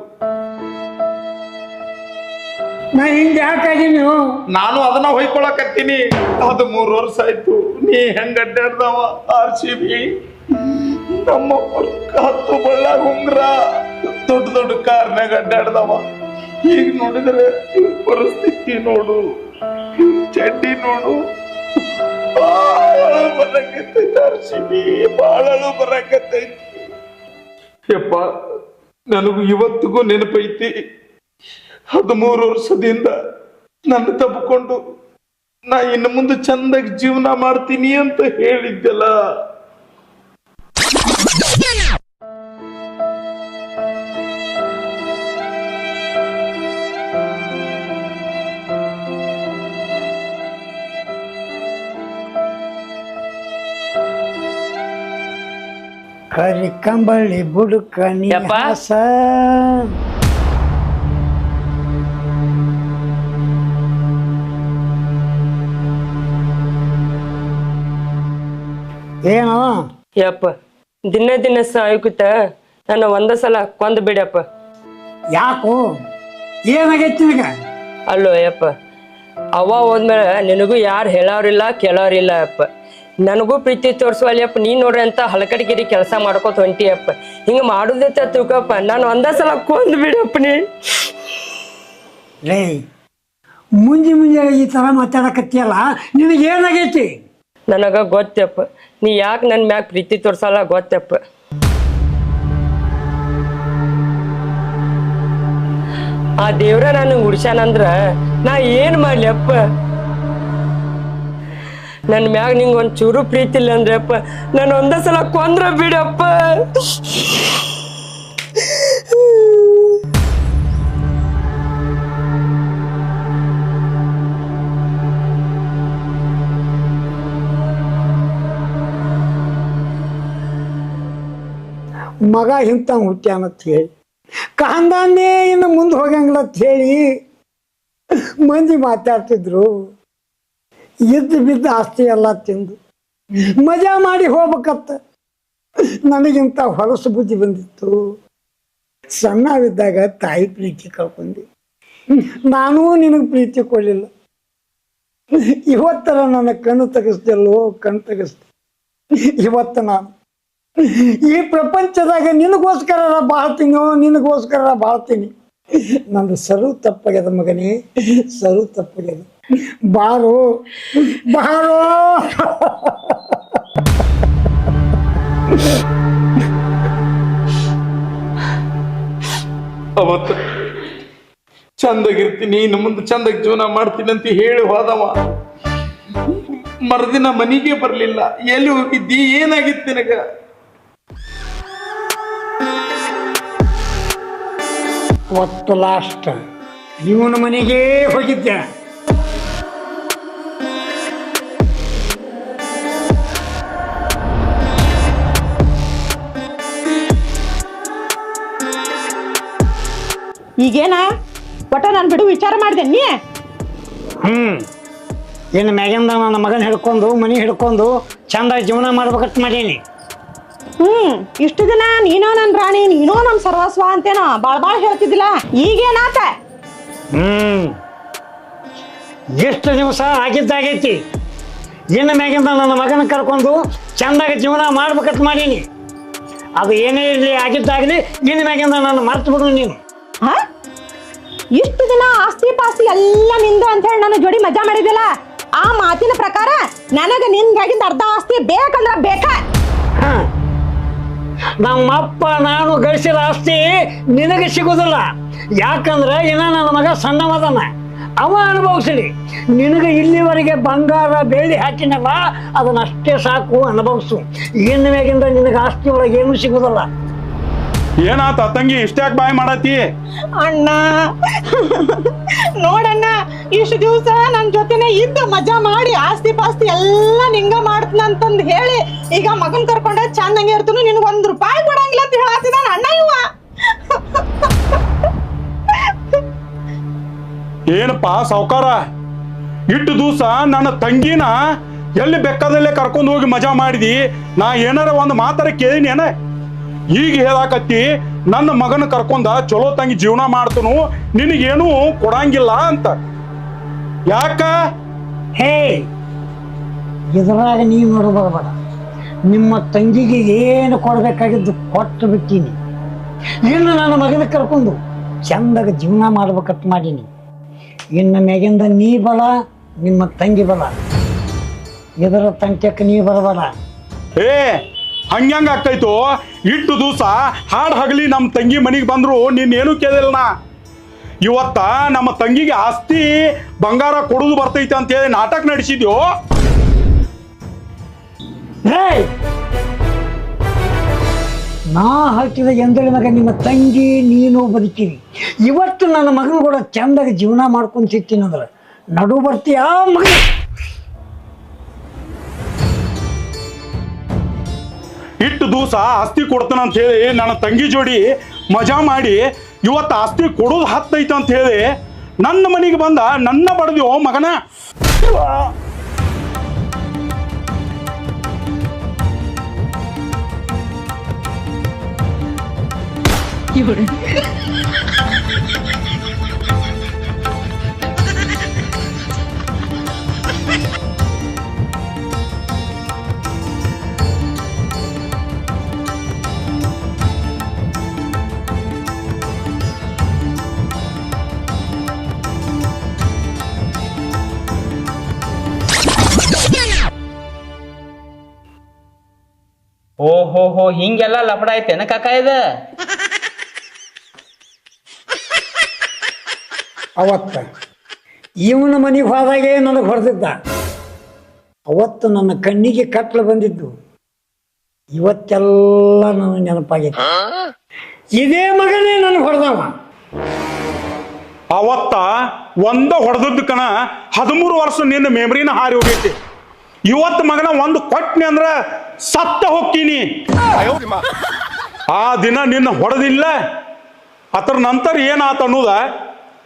ನಾ ಹಿಂಗ ಯಾಕಾದೀನಿ? ನಾನು ಅದನ್ನ ಹೊಯ್ಕೊಳಕತ್ತೀನಿ. 13 ವರ್ಷ ಆಯ್ತು. ನೀ ಹೆಂಗ ಅಡ್ಡಾಡ್ದವ RCB? ನಮ್ಮ 10 ಬಳ್ಳಾಗ ಉಂಗ್ರ, ದೊಡ್ಡ ಕಾರ್ನಾಗ ಅಡ್ಡಾಡ್ದವ. ಈಗ ನೋಡಿದ್ರೆ ಪರಿಸ್ಥಿತಿ ನೋಡು, ಚಡ್ಡಿ ನೋಡು. ಬಾಳ ಬರಕತ್ತೈತಿ RCB, ಬಾಳಳು ಬರಕತ್ತೈತಿ. ಯಪ್ಪ ನನಗೂ ಇವತ್ತಿಗೂ ನೆನಪೈತಿ. 13 ವರ್ಷದಿಂದ ನನ್ನ ತಪ್ಪಿಕೊಂಡು ನಾ ಇನ್ನು ಮುಂದೆ ಚಂದಾಗಿ ಜೀವನ ಮಾಡ್ತೀನಿ ಅಂತ ಹೇಳಿದ್ದೆಲ್ಲ. ಕರಿ ಕಂಬಳಿ ಬುಡುಕ ಯಪ್ಪ. ನೀಸ. ಏನು ಯಪ್ಪ ದಿನ ಸಾಯುಕುತ್ತ ನನ್ನ ಒಂದ ಸಲ ಕೊಂದ್ ಬಿಡಪ್ಪ. ಯಾಕೋ ಏನಾಗೈತಿ ನಿನಗ? ಅಲ್ಲೋ ಯಪ್ಪ, ಅವ್ವ ಹೋದ್ಮೇಲೆ ನಿನಗೂ ಯಾರು ಹೇಳೋರಿಲ್ಲ ಕೇಳೋರಿಲ್ಲ ಅಪ್ಪ. ನನಗೂ ಪ್ರೀತಿ ತೋರಿಸುವಲ್ಲಪ್ಪ. ನೀನ್ ನೋಡ್ರಿ ಅಂತ ಹಲಕಡಿಗಿರಿ ಕೆಲಸ ಮಾಡ್ಕೋತ ಹೊಂಟಿಯಪ್ಪ. ಹಿಂಗ ಮಾಡುದೈತೆ ತಿಳ್ಕೊಪ್ಪ. ನಾನು ಒಂದ ಸಲ ಕೊಂದ್ ಬಿಡಪ್ಪ. ನೀ ರೇ ಮುಂಜಾನೆ ಈ ಥರ ಮಾತಾಡಕತ್ತಿಯಲ್ಲ ನಿನಗೇನಾಗೈತಿ? ನನಗ ಗೊತ್ತಪ್ಪ ನೀ ಯಾಕೆ ನನ್ನ ಮ್ಯಾಗ ಪ್ರೀತಿ ತೋರ್ಸಲ್ಲ ಗೊತ್ತಪ್ಪ. ಆ ದೇವ್ರ ನನಗೆ ಉಡ್ಸ್ಯಾನಂದ್ರ ನಾ ಏನ್ ಮಾಡ್ಲಪ್ಪ? ನನ್ನ ಮ್ಯಾಗ ನಿಂಗೆ ಒಂದು ಚೂರು ಪ್ರೀತಿ ಇಲ್ಲ ಅಂದ್ರೆ ಅಪ್ಪ ನಾನು ಒಂದೇ ಸಲ ಕೊಂದ್ರ ಬಿಡಪ್ಪ. ಮಗ ಇಂಥ ಹುಟ್ಟ್ಯಾನಂತ ಹೇಳಿ ಕಾಂದಾನೇ ಇನ್ನು ಮುಂದೆ ಹೋಗಂಗಿಲ್ಲ ಅಂತ ಹೇಳಿ ಮಂದಿ ಮಾತಾಡ್ತಿದ್ರು. ಇದ್ದು ಬಿದ್ದ ಆಸ್ತಿ ಎಲ್ಲ ತಿಂದು ಮಜಾ ಮಾಡಿ ಹೋಗ್ಬೇಕತ್ತ ನನಗಿಂತ ಹೊಲಸು ಬುದ್ಧಿ ಬಂದಿತ್ತು. ಸಣ್ಣವಿದ್ದಾಗ ತಾಯಿ ಪ್ರೀತಿ ಕಳ್ಕೊಂಡಿ, ನಾನೂ ನಿನಗೆ ಪ್ರೀತಿ ಕೊಡಲಿಲ್ಲ. ಇವತ್ತರ ನನ್ನ ಕಣ್ಣು ತೆಗೆಸ್ದಲ್ಲೋ ಕಣ್ಣು ತೆಗೆಸ್ದೆ. ಇವತ್ತು ನಾನು ಈ ಪ್ರಪಂಚದಾಗ ನಿನಗೋಸ್ಕರ ಬಾಳ್ತೀನೋ ನಿನಗೋಸ್ಕರ ಬಾಳ್ತೀನಿ. ನಂದು ಸರು ತಪ್ಪಾಗ್ಯದ ಮಗನೇ, ಸರು ತಪ್ಪಾಗ್ಯದ. ಬಾರೋ ಬಾರೋ. ಅವತ್ತು ಚಂದಾಗಿರ್ತೀನಿ, ಇನ್ನು ಮುಂದೆ ಚಂದಾಗಿ ಜೀವನ ಮಾಡ್ತೀನಿ ಅಂತ ಹೇಳಿ ಹೋದವ. ಮರುದಿನ ಮನೆಗೆ ಬರ್ಲಿಲ್ಲ. ಎಲ್ಲಿ ಹೋಗಿದ್ದಿ? ಏನಾಗಿತ್ತು ನಿನಗ? ಒತ್ತು ಲಾಸ್ಟ್ ಇವನ ಮನೆಗೆ ಹೋಗಿದ್ದೆ. ಈಗೇನ ಒಟ್ಟ ನಾನು ಬಿಡು ವಿಚಾರ ಮಾಡಿದೆ ನೀ. ಇನ್ನು ಮ್ಯಾಗಿಂದ ನನ್ನ ಮಗನ ಹಿಡ್ಕೊಂಡು ಮನೆ ಹಿಡ್ಕೊಂಡು ಚಂದ ಜೀವನ ಮಾಡ್ಬೇಕಂತ ಮಾಡೀನಿ. ಇಷ್ಟು ದಿನ ನೀನೋ ನನ್ನ ರಾಣಿ, ನೀನೋ ನಮ್ಮ ಸರ್ವಸ್ವ ಅಂತೇನೋ ಬಾಳ್ ಹೇಳ್ತಿದ್ದಿಲ್ಲ. ಈಗೇನಾತ? ಎಷ್ಟು ದಿವಸ ಆಗಿದ್ದಾಗೈತಿ. ಇನ್ನು ಮ್ಯಾಗಿಂದ ನನ್ನ ಮಗನ ಕರ್ಕೊಂಡು ಚಂದಾಗ ಜೀವನ ಮಾಡ್ಬೇಕಂತ ಮಾಡೀನಿ. ಅದು ಏನೇ ಇರಲಿ ಆಗಿದ್ದಾಗಲಿ ಇನ್ನು ಮ್ಯಾಗಿಂದ ನಾನು ಮರ್ತು ಬಿಡು ನೀನು. ಇಷ್ಟು ದಿನ ಆಸ್ತಿ ಪಾಸ್ತಿ ಎಲ್ಲ ನಿಂದು ಅಂತ ಹೇಳಿ ನನ್ನ ಜೋಡಿ ಮಜಾ ಮಾಡಿದಿಲ್ಲ. ಆ ಮಾತಿನ ಪ್ರಕಾರ ನನಗ ನಿನ್ಗಾಗಿಂದ ಅರ್ಧ ಆಸ್ತಿ ಬೇಕಂದ್ರ ಬೇಕಾ? ನಮ್ಮಪ್ಪ ನಾನು ಗಳಿಸಿದ ಆಸ್ತಿ ನಿನಗೆ ಸಿಗುದಿಲ್ಲ. ಯಾಕಂದ್ರೆ ಇನ್ನ ನನ್ನ ಮಗ ಸಣ್ಣವದನ, ಅವ ಅನುಭವಿಸಲಿ. ನಿನಗೆ ಇಲ್ಲಿವರೆಗೆ ಬಂಗಾರ ಬೆಳ್ಳಿ ಹಾಕಿನಲ್ಲ ಅದನ್ನಷ್ಟೇ ಸಾಕು, ಅನುಭವಿಸು. ಇನ್ನು ಮ್ಯಾಗಿಂದ ನಿನಗೆ ಆಸ್ತಿ ಒಳಗೆ ಏನೂ ಸಿಗುದಿಲ್ಲ. ಏನಾತ ತಂಗಿ ಇಷ್ಟ್ಯಾಕ್ ಬಾಯ್ ಮಾಡತ್ತಿ? ಅಣ್ಣ ನೋಡಣ್ಣ, ಇಷ್ಟು ದಿವಸ ನನ್ ಜೊತೆನೆ ಇದ್ದು ಮಜಾ ಮಾಡಿ ಆಸ್ತಿ ಪಾಸ್ತಿ ಎಲ್ಲ ನಿಂಗ ಮಾಡ್ತನಂತಂದ್ ಹೇಳಿ ಈಗ ಮಗನ್ ಕರ್ಕೊಂಡೆ ಚಂದಂಗೆ ಇರ್ತನು, ನಿನಗೆ ₹1 ಕೊಡಂಗಿಲ್ಲ ಅಂತ ಹೇಳತ್ತಿದಾನ ಅಣ್ಣ ಇವ. ಏನಪ್ಪಾ ಸಾವ್ಕಾರ, ಇಟ್ಟು ದಿವಸ ನನ್ನ ತಂಗಿನ ಎಲ್ಲಿ ಬೆಕ್ಕದಲ್ಲೇ ಕರ್ಕೊಂಡು ಹೋಗಿ ಮಜಾ ಮಾಡಿದಿ. ನಾ ಏನಾರ ಒಂದು ಮಾತಾರ ಕೇಳಿನಿ ಏನ? ಈಗ ಹೇಳಾಕತ್ತಿ ನನ್ನ ಮಗನ ಕರ್ಕೊಂಡ ಚಲೋ ತಂಗಿ ಜೀವನ ಮಾಡ್ತನು, ನಿನಗೇನು ಕೊಡಂಗಿಲ್ಲ ಅಂತ. ಯಾಕ? ಹೇ, ಇದ್ರಾಗ ನೀನು ನೋಡಬಾರಬೇಡ. ನಿಮ್ಮ ತಂಗಿಗೆ ಏನು ಕೊಡ್ಬೇಕಾಗಿದ್ದು ಕೊಟ್ಟು ಬಿಟ್ಟೀನಿ. ಇನ್ನು ನನ್ನ ಮಗನ ಕರ್ಕೊಂಡು ಚಂದಾಗ ಜೀವನ ಮಾಡ್ಬೇಕಂತ ಮಾಡೀನಿ. ಇನ್ನು ಮ್ಯಾಗಿಂದ ನೀ ಬಲ, ನಿಮ್ಮ ತಂಗಿ ಬಲ. ಇದರ ತಂಕ್ಯಕ್ಕೆ ನೀ ಬರಬೇಡ. ಏ, ಹಂಗ್ಯಾಂಗ ಆಗ್ತೈತು? ಇಟ್ಟು ದಿವಸ ಹಾಡ್ ಹಗಲಿ ನಮ್ಮ ತಂಗಿ ಮನೆಗೆ ಬಂದ್ರು ನೀನೇನು ಕೇಳಿಲ್ಲ. ನಾ ಇವತ್ತ ನಮ್ಮ ತಂಗಿಗೆ ಆಸ್ತಿ ಬಂಗಾರ ಕೊಡುದು ಬರ್ತೈತೆ ಅಂತ ಹೇಳಿ ನಾಟಕ ನಡೆಸಿದ್ಯೋ. ನಾ ಹಾಕಿದ ಎಂದಳಿ ಮಗ ನಿಮ್ಮ ತಂಗಿ ನೀನು ಬದುಕಿರಿ. ಇವತ್ತು ನನ್ನ ಮಗನ ಕೂಡ ಚಂದಾಗ ಜೀವನ ಮಾಡ್ಕೊಂಡು ಸಿಗ್ತೀನಂದ್ರೆ ನಡು ಬರ್ತೀಯ ಮಗ? ಇಟ್ಟು ದಿವಸ ಆಸ್ತಿ ಕೊಡ್ತಾನಂತ ಹೇಳಿ ನನ್ನ ತಂಗಿ ಜೋಡಿ ಮಜಾ ಮಾಡಿ ಇವತ್ತು ಆಸ್ತಿ ಕೊಡೋದು ಹತ್ತೈತೆ ಅಂತ ಹೇಳಿ ನನ್ನ ಮನೆಗೆ ಬಂದ ನನ್ನ ಬಡ್ದ್ಯೋ ಮಗನ. ಓಹೋ ಹಿಂಗೆಲ್ಲ ಲಪಡ ಐತೇನ ಕಾಕ ಇದ? ಅವತ್ತ ಇವನ ಮನೆಗೆ ಹೋದಾಗೆ ನನಗೆ ಹೊಡೆದಿದ್ದ. ಅವತ್ತು ನನ್ನ ಕಣ್ಣಿಗೆ ಕತ್ಲು ಬಂದಿದ್ದು. ಇವತ್ತೆಲ್ಲ ನನಗೆ ನೆನಪಾಗೈತೆ. ಇದೇ ಮಗನೇ ನನಗೆ ಹೊಡೆದವ. ಅವತ್ತ ಒಂದ ಹೊಡೆದದ್ದು ಕಣ 13 ವರ್ಷ ನಿನ್ನ ಮೆಮರಿನ ಹಾರಿ ಹೋಗೈತಿ. ಇವತ್ತು ಮಗನ ಒಂದು ಕೊಟ್ನಿ ಅಂದ್ರ ಸತ್ತ ಹೋಗ್ತೀನಿ. ಆ ದಿನ ನಿನ್ನ ಹೊಡೆದಿಲ್ಲ, ಅದರ ನಂತರ ಏನಾತ ಅನ್ನೋದ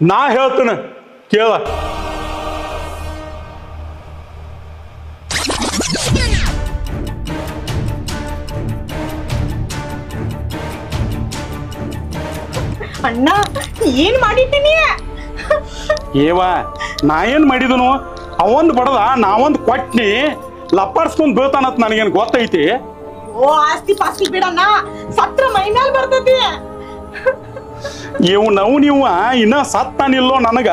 ನಾ ಹೇಳ್ತೇನೆ ಕೇಳ. ಅಣ್ಣ ಏನ್ ಮಾಡಿದ್ದೀನಿ? ಏವ ನಾ ಏನ್ ಮಾಡಿದನು? ಅವಂದ್ ಬಡದ ನಾವೊಂದ್ ಕೊಟ್ನಿ, ಲಪ್ಪಾಡ್ಸ್ಕೊಂಡ್ ಬೀಳ್ತಾನತ್ ನನಗೇನ್ ಗೊತ್ತೈತಿ? ಓ ಆಸ್ತಿ ಪಾಸ್ತಿ ಬಿಡಣ್ಣ, ಸತ್ರ ಮೈ ಮೇಲ್ ಬರ್ತೈತಿ. ನೀವು ಇನ್ನ ಸತ್ತಾನಿಲ್ಲೋ ನನಗ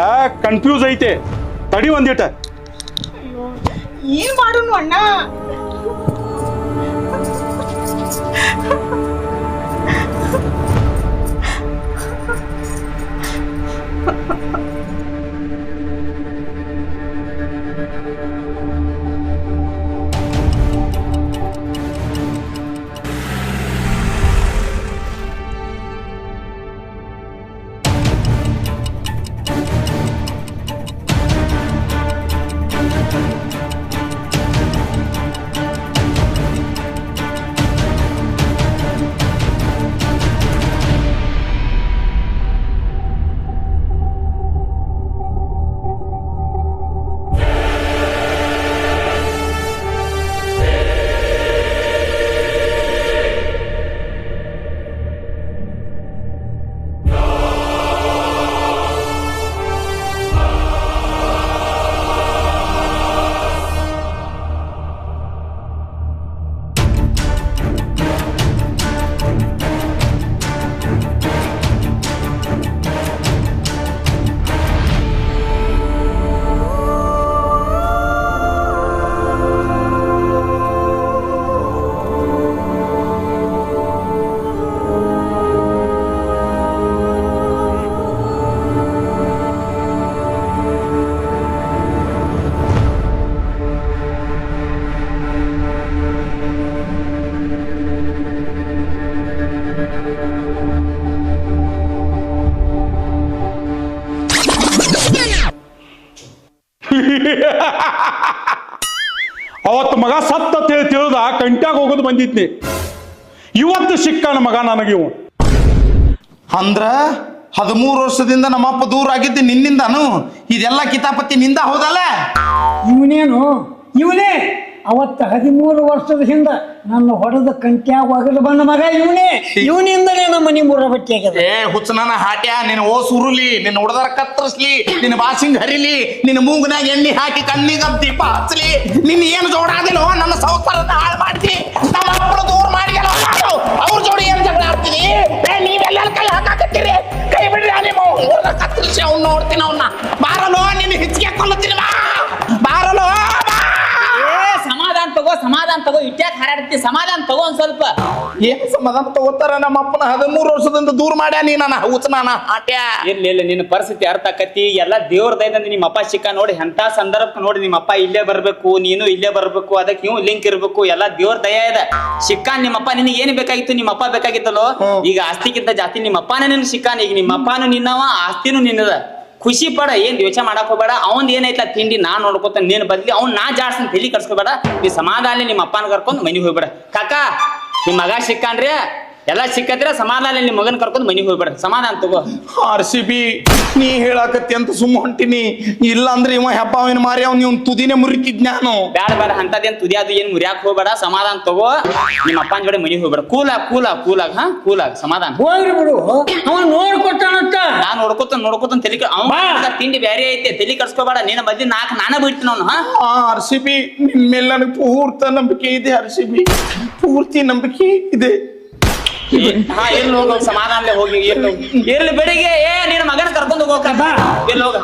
ಕನ್ಫ್ಯೂಸ್ ಐತೆ. ತಡಿ ಒಂದಿಟ. ಏನ್ ಮಾಡೋನು ಅಣ್ಣ? ಅವತ್ತು ಮಗ ಸತ್ತ ತಿಳಿದ ಕಂಟ್ಯಾಗ ಹೋಗೋದು ಬಂದಿದ್ನಿ. ಇವತ್ತು ಸಿಕ್ಕಾನ ಮಗ ನನಗಿವು. ಅಂದ್ರ 13 ವರ್ಷದಿಂದ ನಮ್ಮಪ್ಪ ದೂರ ಆಗಿದ್ದು ನಿನ್ನಿಂದಾನು. ಇದೆಲ್ಲ ಕಿತಾಪತಿ ನಿಂದ ಹೌದಲ್ಲ? ಇವನೇ ಅವತ್ತು 13 ವರ್ಷದ ಹಿಂದ ನನ್ನ ಹೊಡೆದ ಕಂಟ್ಯಾಗ ಒಗದು ಬಂದ ಮಗ ಇವನಿಂದಲೇ ನಮ್ಮ ಮನೆ ಮೂರ ಬಟ್ಟೆ ಆಗ್ಯದ. ಏ ಹುಚ್ಚನನ ಹಾಟ್ಯ, ನಿನ್ನ ಓಸ್ ಉರುಲಿ, ನಿನ್ನ ಹುಡುದರ ಕತ್ತರಿಸ್ಲಿ, ನಿನ್ನ ಬಾಸಿಂಗ್ ಹರಿಲಿ, ನಿನ್ನ ಮೂಗ್ನಾಗ ಎಣ್ಣೆ ಹಾಕಿ ಕಣ್ಣಿಗ ದೀಪ ಹಚ್ಚಲಿ, ನಿನ್ನ ಏನು ಜೋಡಾದಿಲ್ಲೋ ನನ್ನ ಸಂಸಾರದ ಹಾಳು ಮಾಡ್ತಿ. ನಮ್ಮ ಅಪ್ಪನ ದೂರ ಮಾಡಿ ಅವ್ರ ಜೋಡಿ ಏನ್ ಜಗಳ ಆಡ್ತೀನಿ? ನೀವೆಲ್ಲ ಕೈ ಹಾಕಾಕತ್ತೀರಿ, ಕೈ ಬಿಡ್ರಿ. ನಿಮ್ಮ ಊರದ ಕತ್ತರಿಸಿ ಅವ್ನು ನೋಡ್ತೀನಿ. ಅವನ್ನ ಬಾರಲೋ, ನಿನ್ನ ಹೆಚ್ಚಿಗೆ ಕೊಲ್ಲತ್ತೀನಿ. ಬಾರಲೋ, ಸಮಾಧಾನ ತಗೋ ಇಟ್ಯಾಕ್ ಹಾರಾಡ್ತಿ? ಸಮಾಧಾನ ತಗೋ ಒಂದ್ ಸ್ವಲ್ಪ. ಏನ್ ಸಮಾಧಾನ ತಗೋತಾರ? ನಮ್ಮ ಅಪ್ಪನ 13 ವರ್ಷದಿಂದ ದೂರ ಮಾಡ್ಯಾ ನೀ ನನ್ನ ಹುಚ್ಚನ ಹಾಟ್ಯ. ಇಲ್ಲ ನಿನ್ನ ಪರಿಸ್ಥಿತಿ ಅರ್ಥ ಆಕತಿ. ಎಲ್ಲ ದೇವ್ರ ದಯದಿಂದ ನಿಮ್ಮ ಅಪ್ಪ ಸಿಕ್ಕ ನೋಡಿ ಎಂತ ಸಂದರ್ಭಕ್ಕೆ ನೋಡಿ ನಿಮ್ಮ ಅಪ್ಪ ಇಲ್ಲೇ ಬರ್ಬೇಕು, ನೀನು ಇಲ್ಲೇ ಬರ್ಬೇಕು, ಅದಕ್ಕೆ ನೀವು ಲಿಂಕ್ ಇರ್ಬೇಕು. ಎಲ್ಲ ದೇವ್ರ ದಯ ಇದೆ. ಸಿಕ್ಕಾನ್ ನಿಮ್ಮಪ್ಪ. ನಿನಗೆ ಏನು ಬೇಕಾಗಿತ್ತು? ನಿಮ್ಮ ಅಪ್ಪ ಬೇಕಾಗಿತ್ತಲ್ಲೋ. ಈಗ ಆಸ್ತಿಗಿಂತ ಜಾಸ್ತಿ ನಿಮ್ಮ ಅಪ್ಪನೇ ನಿನ್ ಸಿಕ್ಕಾನ. ಈಗ ನಿಮ್ಮ ಅಪ್ಪನು ನಿನ್ನವ, ಆಸ್ತಿನೂ ನಿನ್ನದ. ಖುಷಿ ಪಡ, ಏನ್ ಯೋಚನೆ ಮಾಡಕ್ ಹೋಗ್ಬೇಡ. ಅವ್ನ್ ಏನೈತ್ಲ ತಿಂಡಿ ನಾ ನೋಡ್ಕೊತ ನೀನ್ ಬದ್ಲಿ ಅವ್ನ್ ನಾ ಜಾಸ್ತಿ ತಲಿ ಕರ್ಸ್ಕೋಬೇಡ. ನೀ ಸಮಾಧಾನ ನಿಮ್ಮ ಅಪ್ಪನ ಕರ್ಕೊಂಡ್ ಮನಿಗ್ ಹೋಗ್ಬೇಡ. ಕಾಕ ನಿಮ್ ಮಗ ಸಿಕ್ಕನ್ರಿ, ಎಲ್ಲ ಸಿಕ್ಕದ್ರ ಸಮಾಧಾನ ನಿಮ್ ಮಗನ್ ಕರ್ಕೊಂಡ್ ಮನಿಗ್ ಹೋಗ್ಬೇಡ. ಸಮಾಧಾನ ತಗೋ. RCB ನೀ ಹೇಳಾಕತ್ತಿ ಅಂತ ಸುಮ್ಮ ಹೊಂಟಿನಿ. ಇಲ್ಲ ಅಂದ್ರೆ ಇವ ಹೆಬ್ಬಾವಿನ ಮಾರಿ ಅವ್ನ ಇವ್ನ ತುದಿನೇ ಮುರಿತಿದ್ ನಾನು. ಬೇಡ ಅಂತದೇನ್ ತುದಿ ಅದು ಏನ್ ಮುರಿಯಾಕ್ ಹೋಗ್ಬೇಡ. ಸಮಾಧಾನ ತಗೋ. ನಿಮ್ಮ ಅಪ್ಪನ ಜೋಡಿ ಮನಿಗ್ ಹೋಗ್ಬೇಡ. ಕೂಲಾಗ್ ಸಮಾಧಾನ ಹೋಗ್ರಿ ಬಿಡು. ಅವ ನೋಡ್ಕೊತಾನಂತ. ನಾ ನೋಡ್ಕೊತ ತಲಿ ಅವ್ನ ತಿಂಡಿ ಬ್ಯಾರೆ ಐತೆ, ತಲಿ ಕರ್ಸ್ಕೋಬೇಡ. ನೀನ ಬದ್ಲಿ ನಾನೇ ಬಿಡ್ತೀನಿ ಅವ್ನು. RCB ನಿನ್ ಮೇಲೆ ನನಗೆ ಪೂರ್ತ ನಂಬಿಕೆ ಇದೆ. RCB ಪೂರ್ತಿ ನಂಬಿಕೆ ಇದೆ. ಎಲ್ಲಿ ಹೋಗ ಸಮಾಧಾನ ಹೋಗಿ ಇರ್ಲಿ ಬೆಳಿಗ್ಗೆ ನಿನ್ನ ಮಗನ ಕರ್ಕೊಂಡು ಹೋಗೋಕ ಎಲ್ಲಿ ಹೋಗ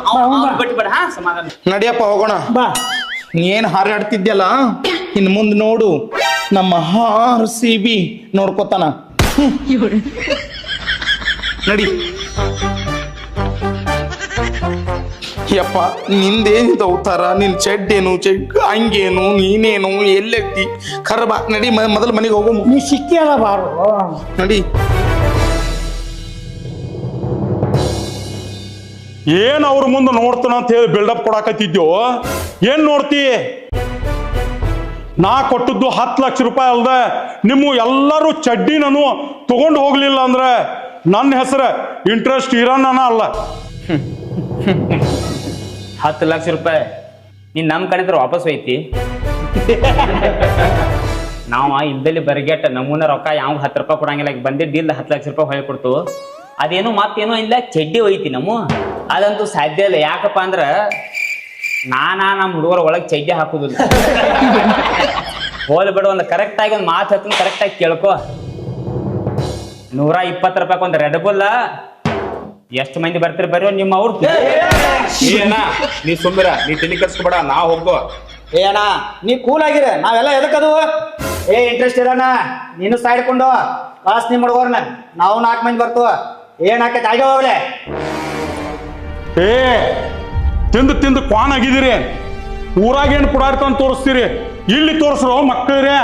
ಬಿಟ್ಬಿಡ. ಸಮಾಧಾನ ನಡಿಯಪ್ಪ ಹೋಗೋಣ. ಬಾ. ನೀ ಏನ್ ಹಾರಾಡ್ತಿದ್ಯಲ್ಲ ಇನ್ ಮುಂದ್ ನೋಡು. ನಮ್ಮ RCB ನೋಡ್ಕೋತಾನ. ನಡಿ ಯಪ್ಪ, ನಿಂದೇನಿದ ಅವತಾರ, ನಿನ್ ಚೆಡ್ಡೇನು ಹಂಗೇನು, ನೀನೇನು, ಎಲ್ಲೆತ್ತಿ ಖರ್ಬ. ನಡಿ ಮೊದಲು ಮನೆಗೆ ಹೋಗು. ನೀ ಸಿಕ್ಕಿಯಲ್ಲ ಬಾರು. ನಡಿ. ಏನ್ ಅವ್ರ ಮುಂದೆ ನೋಡ್ತಾನ ಅಂತ ಹೇಳಿ ಬಿಲ್ಡಪ್ ಕೊಡಾಕತ್ತಿದ್ಯೋ, ಏನ್ ನೋಡ್ತಿ? ನಾ ಕೊಟ್ಟದ್ದು 10 ಲಕ್ಷ ರೂಪಾಯಿ ಅಲ್ದ, ನಿಮ್ಮ ಎಲ್ಲರೂ ಚಡ್ಡಿ ನಾನು ತಗೊಂಡು ಹೋಗ್ಲಿಲ್ಲ ಅಂದ್ರೆ ನನ್ನ ಹೆಸರು ಇಂಟ್ರೆಸ್ಟ್ ಇರೋನ ಅಲ್ಲ. 10 ಲಕ್ಷ ರೂಪಾಯಿ ನೀನ್ ನಮ್ ಕಡೆ ಇದ್ರೆ ವಾಪಸ್ ಹೋಯ್ತಿ. ನಾವ ಇದ್ದಲ್ಲಿ ಬರಿಗೆಟ್ಟ ನಮೂನ ರೊಕ್ಕ ಯಾವ 10 ರೂಪಾಯಿ ಕೊಡಂಗಿಲ್ಲ. ಬಂದಿದ್ದಿಲ್ಲ 10 ಲಕ್ಷ ರೂಪಾಯಿ ಹೊಳೆ ಕೊಡ್ತು. ಅದೇನು ಮತ್ತೇನೋ ಇಲ್ಲ, ಚಡ್ಡಿ ಹೋಯ್ತಿ ನಮ್ಮ. ಅದಂತೂ ಸಾಧ್ಯ ಇಲ್ಲ. ಯಾಕಪ್ಪ ಅಂದ್ರ ನಮ್ಮ ಹುಡುಗರ ಒಳಗೆ ಚಡ್ಡಿ ಹಾಕುದಿಲ್ಲ. ಹೋಲ್ ಬಿಡು, ಒಂದು ಕರೆಕ್ಟ್ ಆಗಿ ಒಂದು ಮಾತು ಹತ್ತ ಕರೆಕ್ಟ್ ಆಗಿ ಕೇಳ್ಕೊ. 120 ರೂಪಾಯಿ ಒಂದು ರೆಡ್ ಬುಲ್ ಎಷ್ಟು ಮಂದಿ ಬರ್ತೀರಿ ಬರ್ರಿ ನಿಮ್ಮ ಅವ್ರು. ನೀ ಸುಮ್ಮಿರ, ನೀ ತಿಳಿ ಕರ್ಸ್ಕೊಬೇಡ, ನಾ ಹೋಗೋ. ಏ ಅಣ್ಣ, ನೀ ಕೂಲ್ ಆಗಿರ, ನಾವೆಲ್ಲ ಎದಕ್ಕದು? ಇಂಟ್ರೆಸ್ಟ್ ಇರೋಣ, ನೀನು ಸಾಯ್ಡ್ಕೊಂಡು ಕಾಸ್ ನಿಮ್ ಹುಡುಗರ್ನ, ನಾವು 4 ಮಂದಿ ಬರ್ತವ. ಏನ್ ಹಾಕೈತೆ ಆಗ ಹೋಗ್ಲೆ. ಏ ತಿಂದು ಕ್ವಾನ್ ಆಗಿದ್ದೀರಿ. ಊರಾಗ ಏನು ಪುಡಾರ್ತ ತೋರಿಸ್ತೀರಿ, ಇಲ್ಲಿ ತೋರಿಸ್ರು ಮಕ್ಕಳ್ರೆ.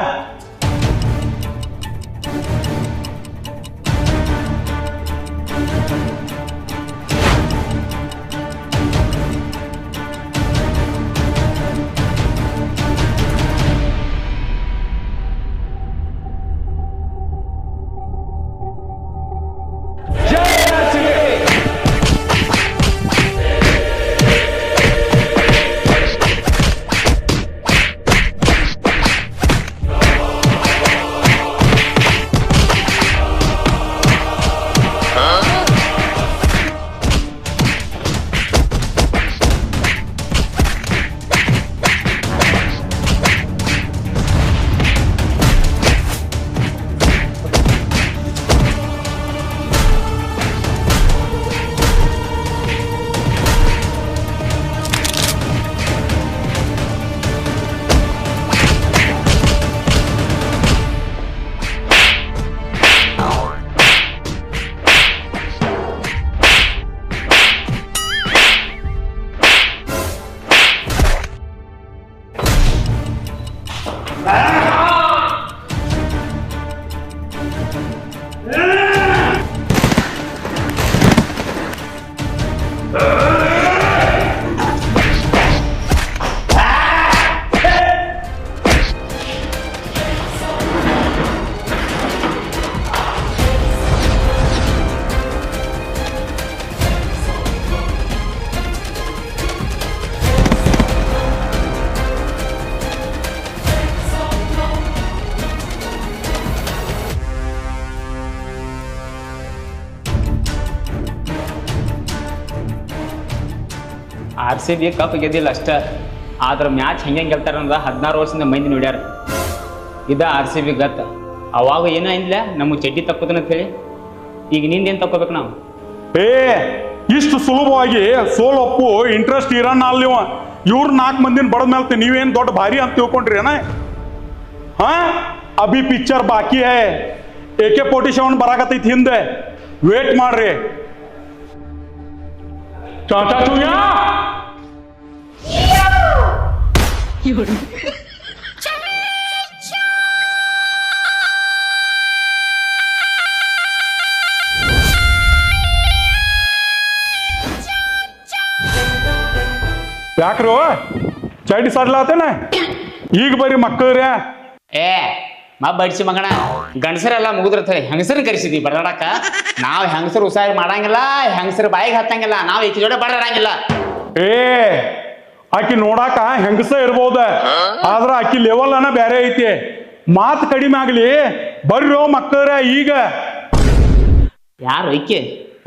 RCB ಕಪ್ ಗೆದ್ದಿಲ್ಲ ಅಷ್ಟ, ಆದ್ರ ಮ್ಯಾಚ್ ಹೆಂಗೆ ಗೆಲ್ತಾರ ಅನ್ನೋದ 16 ವರ್ಷದಿಂದ ಮಂದಿ ನೋಡ್ಯಾರ. ಇದ RCB ಗತ್ತ. ಅವಾಗ ಏನೋ ಅಂದ್ಲ, ನಮಗೆ ಚಡ್ಡಿ ತಕ್ಕೋದನ್ನ ಹೇಳಿ. ಈಗ ನಿಂದೇನ್ ತಕ್ಕೋಬೇಕು ನಾವು? ಇಷ್ಟು ಸುಲಭವಾಗಿ ಸೋಲೊಪ್ಪು ಇಂಟ್ರೆಸ್ಟ್ ಇರೋಣ ಅಲ್ಲಿವ. ಇವ್ರು 4 ಮಂದಿನ ಬಡದ ಮೇಲೆ ನೀವೇನ್ ದೊಡ್ಡ ಭಾರಿ ಅಂತ ತಿಳ್ಕೊಂಡ್ರಿ ಏನ? ಹಾ, ಅಭಿ ಪಿಕ್ಚರ್ ಬಾಕಿ ಹೈ. AK-47 ಬರಾಕತ್ತೈತಿ ಹಿಂದೆ, ವೇಟ್ ಮಾಡ್ರಿ. ಚಾಚಾ ಚುಯ್ಯಾ ಯಾಕ್ರೋ ಚಡ್ಡಿ ಸಡ್ಲಾತೇನ? ಈಗ ಬರ್ರಿ ಮಕ್ಕಳ್ರೆ. ಬಡಿಸಿ ಮಗಣ, ಗಂಡಸರೆಲ್ಲ ಮುಗಿದಿರ್ತವೆ, ಹೆಂಗಸರನ್ನ ಕರೆಸಿದ್ವಿ ಬಡಾಡಕ. ನಾವು ಹೆಂಗಸರು ಉಸಾರಿ ಮಾಡಂಗಿಲ್ಲ, ಹೆಂಗಸರು ಬಾಯಿಗೆ ಹತ್ತಂಗಿಲ್ಲ, ನಾವು ಈಚೆ ಜೋಡೆ ಬಡಾಡಂಗಿಲ್ಲ. ಆಕಿ ನೋಡಾಕ ಹೆಂಗಸ ಇರ್ಬೋದ, ಆದ್ರ ಆಕಿ ಲೆವೆಲ್ ಅನ್ನ ಬೇರೆ ಐತಿ. ಮಾತು ಕಡಿಮೆ ಆಗ್ಲಿ, ಬರ್ರಿ ಮಕ್ಕಳ್ರೆ. ಈಗ ಯಾರು ಐಕೆ?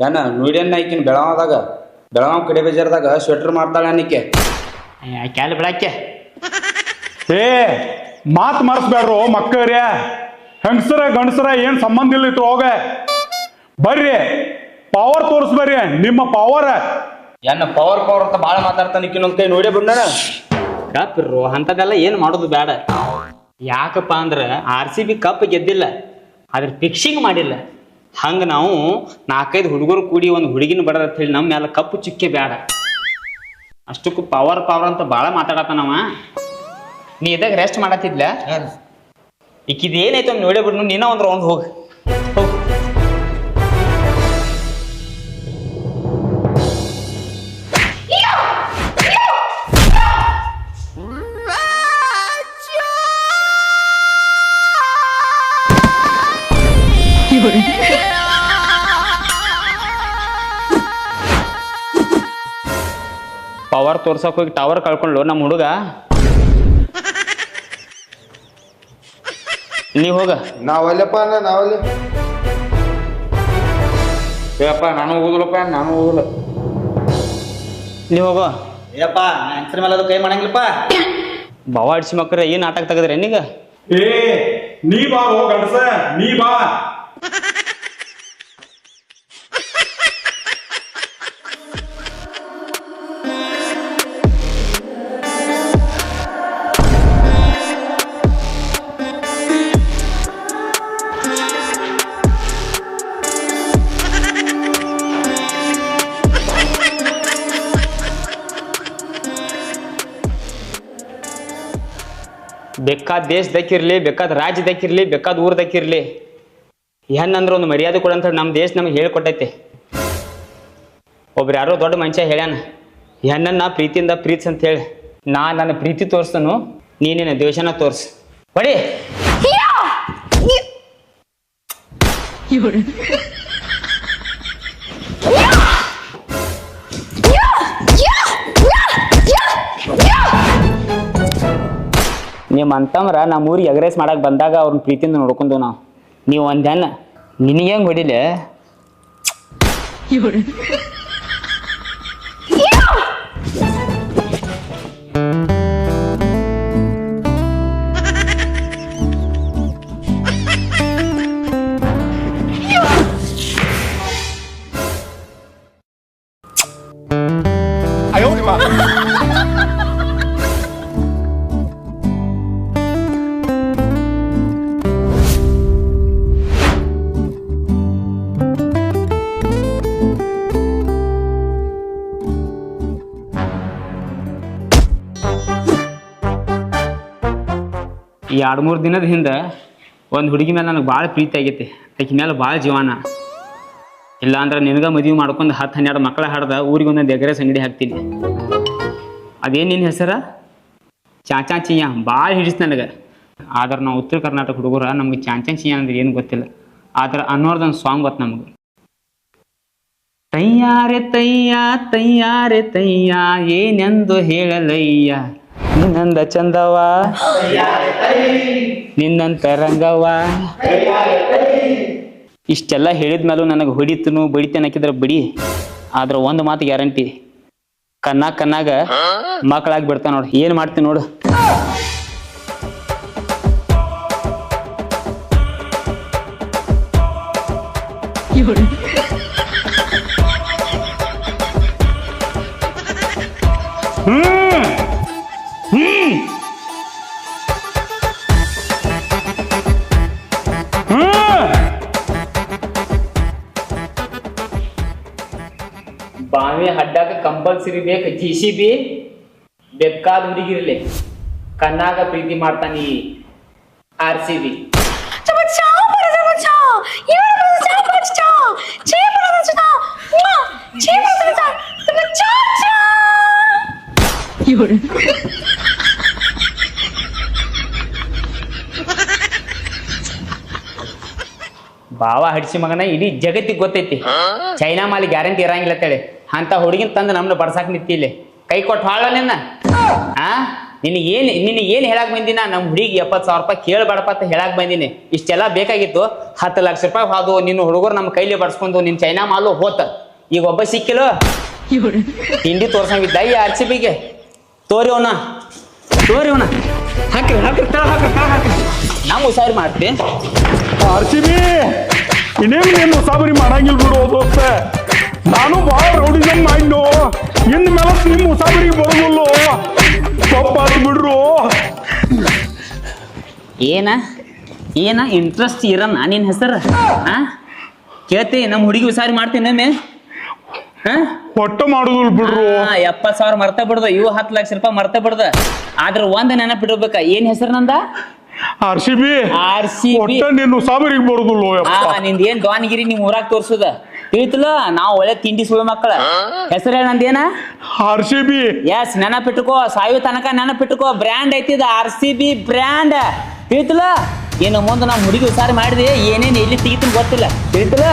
ಏನ ನೋಡ್ಯನ್ನ ಐಕಿನ ಬೆಳಗಾವ್ ಕಡೆ ಬಜಾರ್ದಾಗ ಸ್ವೆಟರ್ ಮಾಡ್ತಾಳೆ ಅನ್ನಕ್ಕೆ. ಕ್ಯಾಲ ಬಿಡಾಕೆ. ಮಾತು ಮರ್ಸ್ಬೇಡ್ರು ಮಕ್ಕಳ್ರೆ. ಹೆಂಗಸರ ಗಂಡಸರ ಏನ್ ಸಂಬಂಧ ಇಲ್ಲ ಇತ್ತು. ಹೋಗ ಬರ್ರಿ, ಪವರ್ ತೋರಿಸ್ಬರ್ರಿ ನಿಮ್ಮ ಪವರ್. ಏನ ಪವರ್ ಅಂತ ಬಾಳ ಮಾತಾಡ್ತಾನೆ. ಇನ್ನೊಂದ್ ಕೈ ನೋಡೇ ಬಂದಾನ. ಕಾಪಿರ್ರು ಅಂತದೆಲ್ಲ ಏನ್ ಮಾಡೋದು ಬೇಡ. ಯಾಕಪ್ಪ ಅಂದ್ರೆ RCB ಕಪ್ ಗೆದ್ದಿಲ್ಲ, ಅದ್ರ ಫಿಕ್ಸಿಂಗ್ ಮಾಡಿಲ್ಲ. ಹಂಗ ನಾವು 4-5 ಹುಡುಗರು ಕೂಡಿ ಒಂದು ಹುಡುಗಿನ ಬಡದ ಅಂತ ಹೇಳಿ ನಮ್ಮ ಮೇಲೆ ಕಪ್ಪು ಚುಕ್ಕೆ ಬೇಡ. ಅಷ್ಟಕ್ಕೂ ಪವರ್ ಅಂತ ಭಾಳ ಮಾತಾಡತ್ತಾನವ. ನೀ ಇದಾಗ ರೆಸ್ಟ್ ಮಾಡತ್ತಿದ್ಲ, ಈಕಿದೇನೈತೆ ಒಂದು ನೋಡೇ ಬಿಡ್ನು, ನೀನ ಒಂದು ರೌಂಡ್ ಹೋಗಿ ಹೋಗು. ಪವರ್ ತೋರ್ಸಕ್ ಹೋಗಿ ಟವರ್ ಕಳ್ಕೊಂಡ್ಲು ನಮ್ಮ ಹುಡುಗ. ನೀ ಹೋಗ. ನಾವಲ್ಲಪ್ಪ ನಾವಲ್ಲಿ ಏಪ್ಪ ನಾನು ಹೋಗುದಿಲ್ಲಪ್ಪ, ನಾನು ಹೋಗುದಿಲ್ಲ. ನೀ ಹೋಗೋ. ಏಪ್ಪ ಹೆಂಗಸ್ರ ಮೇಲೆ ಅದು ಕೈ ಮಾಡಂಗಿಲ್ಲಪ್ಪ. ಬಾವ ಅಡ್ಸಿ ಮಕ್ಕಳ ಏನ್ ನಾಟಕ ತೆಗದ್ರಿ ನೀಗ? ಏ ನೀ ಬಾ ಹೋ ಗಂಡಸ, ನೀ ಬಾ. ಬೇಕಾದ ದೇಶದಕ್ಕಿರ್ಲಿ, ಬೇಕಾದ ರಾಜ್ಯದಕ್ಕಿರ್ಲಿ, ಬೇಕಾದ ಊರ್ದಕ್ಕಿರ್ಲಿ, ಹೆಣ್ಣಂದ್ರೆ ಒಂದು ಮರ್ಯಾದೆ ಕೊಡಂತ ನಮ್ಮ ದೇಶ ನಮ್ಗೆ ಹೇಳ್ಕೊಟ್ಟೈತೆ. ಒಬ್ರು ಯಾರೋ ದೊಡ್ಡ ಮನುಷ್ಯ ಹೇಳ್ಯಾನ, ಹೆಣ್ಣನ್ನ ಪ್ರೀತಿಯಿಂದ ಪ್ರೀತಿಸ್ ಅಂತ ಹೇಳಿ. ನನ್ನ ಪ್ರೀತಿ ತೋರಿಸ್ತನು, ನೀನೇನ ದ್ವೇಷನ ತೋರ್ಸು. ಹೊಡಿ. ನಿಮ್ಮ ಅಂತಮ್ರ ನಮ್ಮ ಊರಿಗೆ ಎಗ್ರೆಸ್ ಮಾಡಕ್ ಬಂದಾಗ ಅವ್ರನ್ನ ಪ್ರೀತಿಯಿಂದ ನೋಡ್ಕೊಂಡು ನಾವು. ನೀವು ಒಂದ್ ಹೆಣ್ಣ, ನಿನಗೆ ಹೆಂಗ್ ಹೊಡಿಲೆ? ಈ 2-3 ದಿನದ ಹಿಂದೆ ಒಂದು ಹುಡುಗಿ ಮೇಲೆ ನನಗೆ ಭಾಳ ಪ್ರೀತಿ ಆಗೈತಿ. ಆಕೆ ಮೇಲೆ ಭಾಳ ಜೀವನ. ಇಲ್ಲ ಅಂದ್ರೆ ನಿನಗೆ ಮದುವೆ ಮಾಡ್ಕೊಂಡು 10-12 ಮಕ್ಕಳ ಹಾಡ್ದ ಊರಿಗೆ ಒಂದೊಂದು ಎಗ್ರೆಸ್ ಅಂಗಡಿ ಹಾಕ್ತೀನಿ. ಅದೇನು ನಿನ್ನ ಹೆಸರ? ಚಾಚಾ ಚಿಯ್ಯ. ಭಾಳ ಹಿಡಿಸ್ ನನಗೆ. ಆದ್ರೆ ನಾವು ಉತ್ತರ ಕರ್ನಾಟಕ ಹುಡುಗರ ನಮ್ಗೆ ಚಾಚಾ ಚಿಯ್ಯ ಅಂದ್ರೆ ಏನು ಗೊತ್ತಿಲ್ಲ. ಆದ್ರೆ ಅನ್ನೋರ್ದೊಂದು ಸಾಂಗ್ ಗೊತ್ತು ನಮ್ಗೆ. ತಯ್ಯಾರೆ ತಯ್ಯ ತಯ್ಯಾರೆ ತಯ್ಯ ಏನೆಂದು ಹೇಳಲಯ್ಯ, ನಿನ್ನಂದ ಚಂದವ ನಿನ್ನಂತ ರಂಗವ. ಇಷ್ಟೆಲ್ಲ ಹೇಳಿದ್ಮೇಲೂ ನನಗೆ ಹೊಡಿತನು ಬಡಿತೇನೆ ಹಾಕಿದ್ರೆ ಬಡಿ. ಆದ್ರೆ ಒಂದು ಮಾತು ಗ್ಯಾರಂಟಿ, ಕಣ್ಣಾಗ ಮಕ್ಕಳಾಗಿ ಬಿಡ್ತಾ ನೋಡು. ಏನ್ ಮಾಡ್ತೀನಿ ನೋಡು. ಬಾವಿ ಹಡ್ಡಾಗ ಕಂಪಲ್ಸರಿ ಬೇಕು JCB. ಬೇಕಾದ ಹುಡುಗಿರ್ಲಿ, ಕಣ್ಣಾಗ ಪ್ರೀತಿ ಮಾಡ್ತಾನಿ RCB. ಬಾವ ಹಡಿಸಿ ಮಗನ ಇಡೀ ಜಗತ್ತಿಗೆ ಗೊತ್ತೈತಿ ಚೈನಾ ಮಾಲಿ ಗ್ಯಾರಂಟಿ ಇರಂಗಿಲ್ಲ ಅಂತೇಳಿ. ಅಂತ ಹುಡುಗಿನ ತಂದು ನಮ್ನ ಬಡ್ಸಾಕ್ ನಿಂತಿಲ್ಲಿ. ಕೈ ಕೊಟ್ಟು ಹಾಳ ನಿನ್ನ. ನಿನಗೇನು ಹೇಳಕ್ ಬಂದಿನ? ನಮ್ಮ ಹುಡುಗಿ 70,000 ರೂಪಾಯಿ ಕೇಳಬೇಡಪ್ಪ ಅಂತ ಹೇಳಕ್ ಬಂದಿನಿ. ಇಷ್ಟೆಲ್ಲ ಬೇಕಾಗಿತ್ತು. 10 ಲಕ್ಷ ರೂಪಾಯಿ ಹಾದು ನಿನ್ನ ಹುಡುಗರು ನಮ್ಮ ಕೈಲಿ ಬಡ್ಸ್ಕೊಂಡು ನಿನ್ ಚೈನಾ ಮಾಲು ಹೋತ. ಈಗ ಒಬ್ಬ ಸಿಕ್ಕಿಲ್ಲ, ತಿಂಡಿ ತೋರ್ಸಂಗಿದ್ದ ಈ RCBಗೆ. ತೋರಿ ಅವನ ಹಾಕ್ರಿ ನಾವು ಹುಷಾರಿ ಮಾಡ್ತಿ. RCB ಇನ್ನೇನು ನೀನು ಮುಸಾಬರಿ ಮಾಡಂಗಿಲ್ಲ ಬಿಡು ದೋಸ್ತ. ನಾನು ಭಾಳ ರೌಡಿಸಮ್ ಮಾಡಿದ್ದು. ಇನ್ನು ಮೇಲೆ ನಿಮ್ಮ ಮುಸಾಬರಿಗೆ ಬರೋದಿಲ್ಲ. ತಪ್ಪಾತು ಬಿಡ್ರು. ಏನ ಏನ ಇಂಟ್ರೆಸ್ಟ್ ಇರನ್ನ ನಿನ್ನ ಹೆಸರು ಕೇಳ್ತಿ ನಮ್ಮ ಹುಡುಗಿ ವಿಸಾರಿ ಮಾಡ್ತೀನಿ ಒಮ್ಮೆ ಒಟ್ಟ ಮಾಡುದಿಲ್ಲ ಬಿಡ್ರು 70,000 ಮರ್ತ ಬಿಡ್ದು ಇವು 10 ಲಕ್ಷ ರೂಪಾಯಿ ಮರ್ತ ಬಿಡ್ದ ಆದ್ರ ಒಂದ್ ನೆನಪಿಡ್ಬೇಕ ಏನ್ ಹೆಸರು ನಂದ RCB RCB ಒಟ್ಟ ನೀನು ಸಾಬರಿಗೆ ಬರುದಿಲ್ಲ ನಿಂದ ಏನ್ ಡಾನ್ಗಿರಿ ನಿಮ್ ಊರಾಗ ತೋರ್ಸುದ ತಿಳಿತಲ್ಲ ನಾವು ಒಳ್ಳೆ ತಿಂಡಿ ಸುಳ್ಳು ಮಕ್ಕಳ ಹೆಸರು ಹೇಳ ನಂದೇನ RCB ಎಸ್ ನೆನಪಿಟ್ಟುಕೋ ಸಾಯು ತನಕ ನೆನಪಿಟ್ಟುಕೋ ಬ್ರ್ಯಾಂಡ್ ಐತಿದ RCB ಬ್ರ್ಯಾಂಡ್ ತಿಳಿತಲ್ಲ ಇನ್ನು ಮುಂದೆ ನಾವು ಹುಡುಗಿ ವಿಚಾರ ಮಾಡಿದೆ ಏನೇನು ಎಲ್ಲಿ ತೆಗಿತೀನಿ ಗೊತ್ತಿಲ್ಲ ತಿಳಿತಲ್ಲ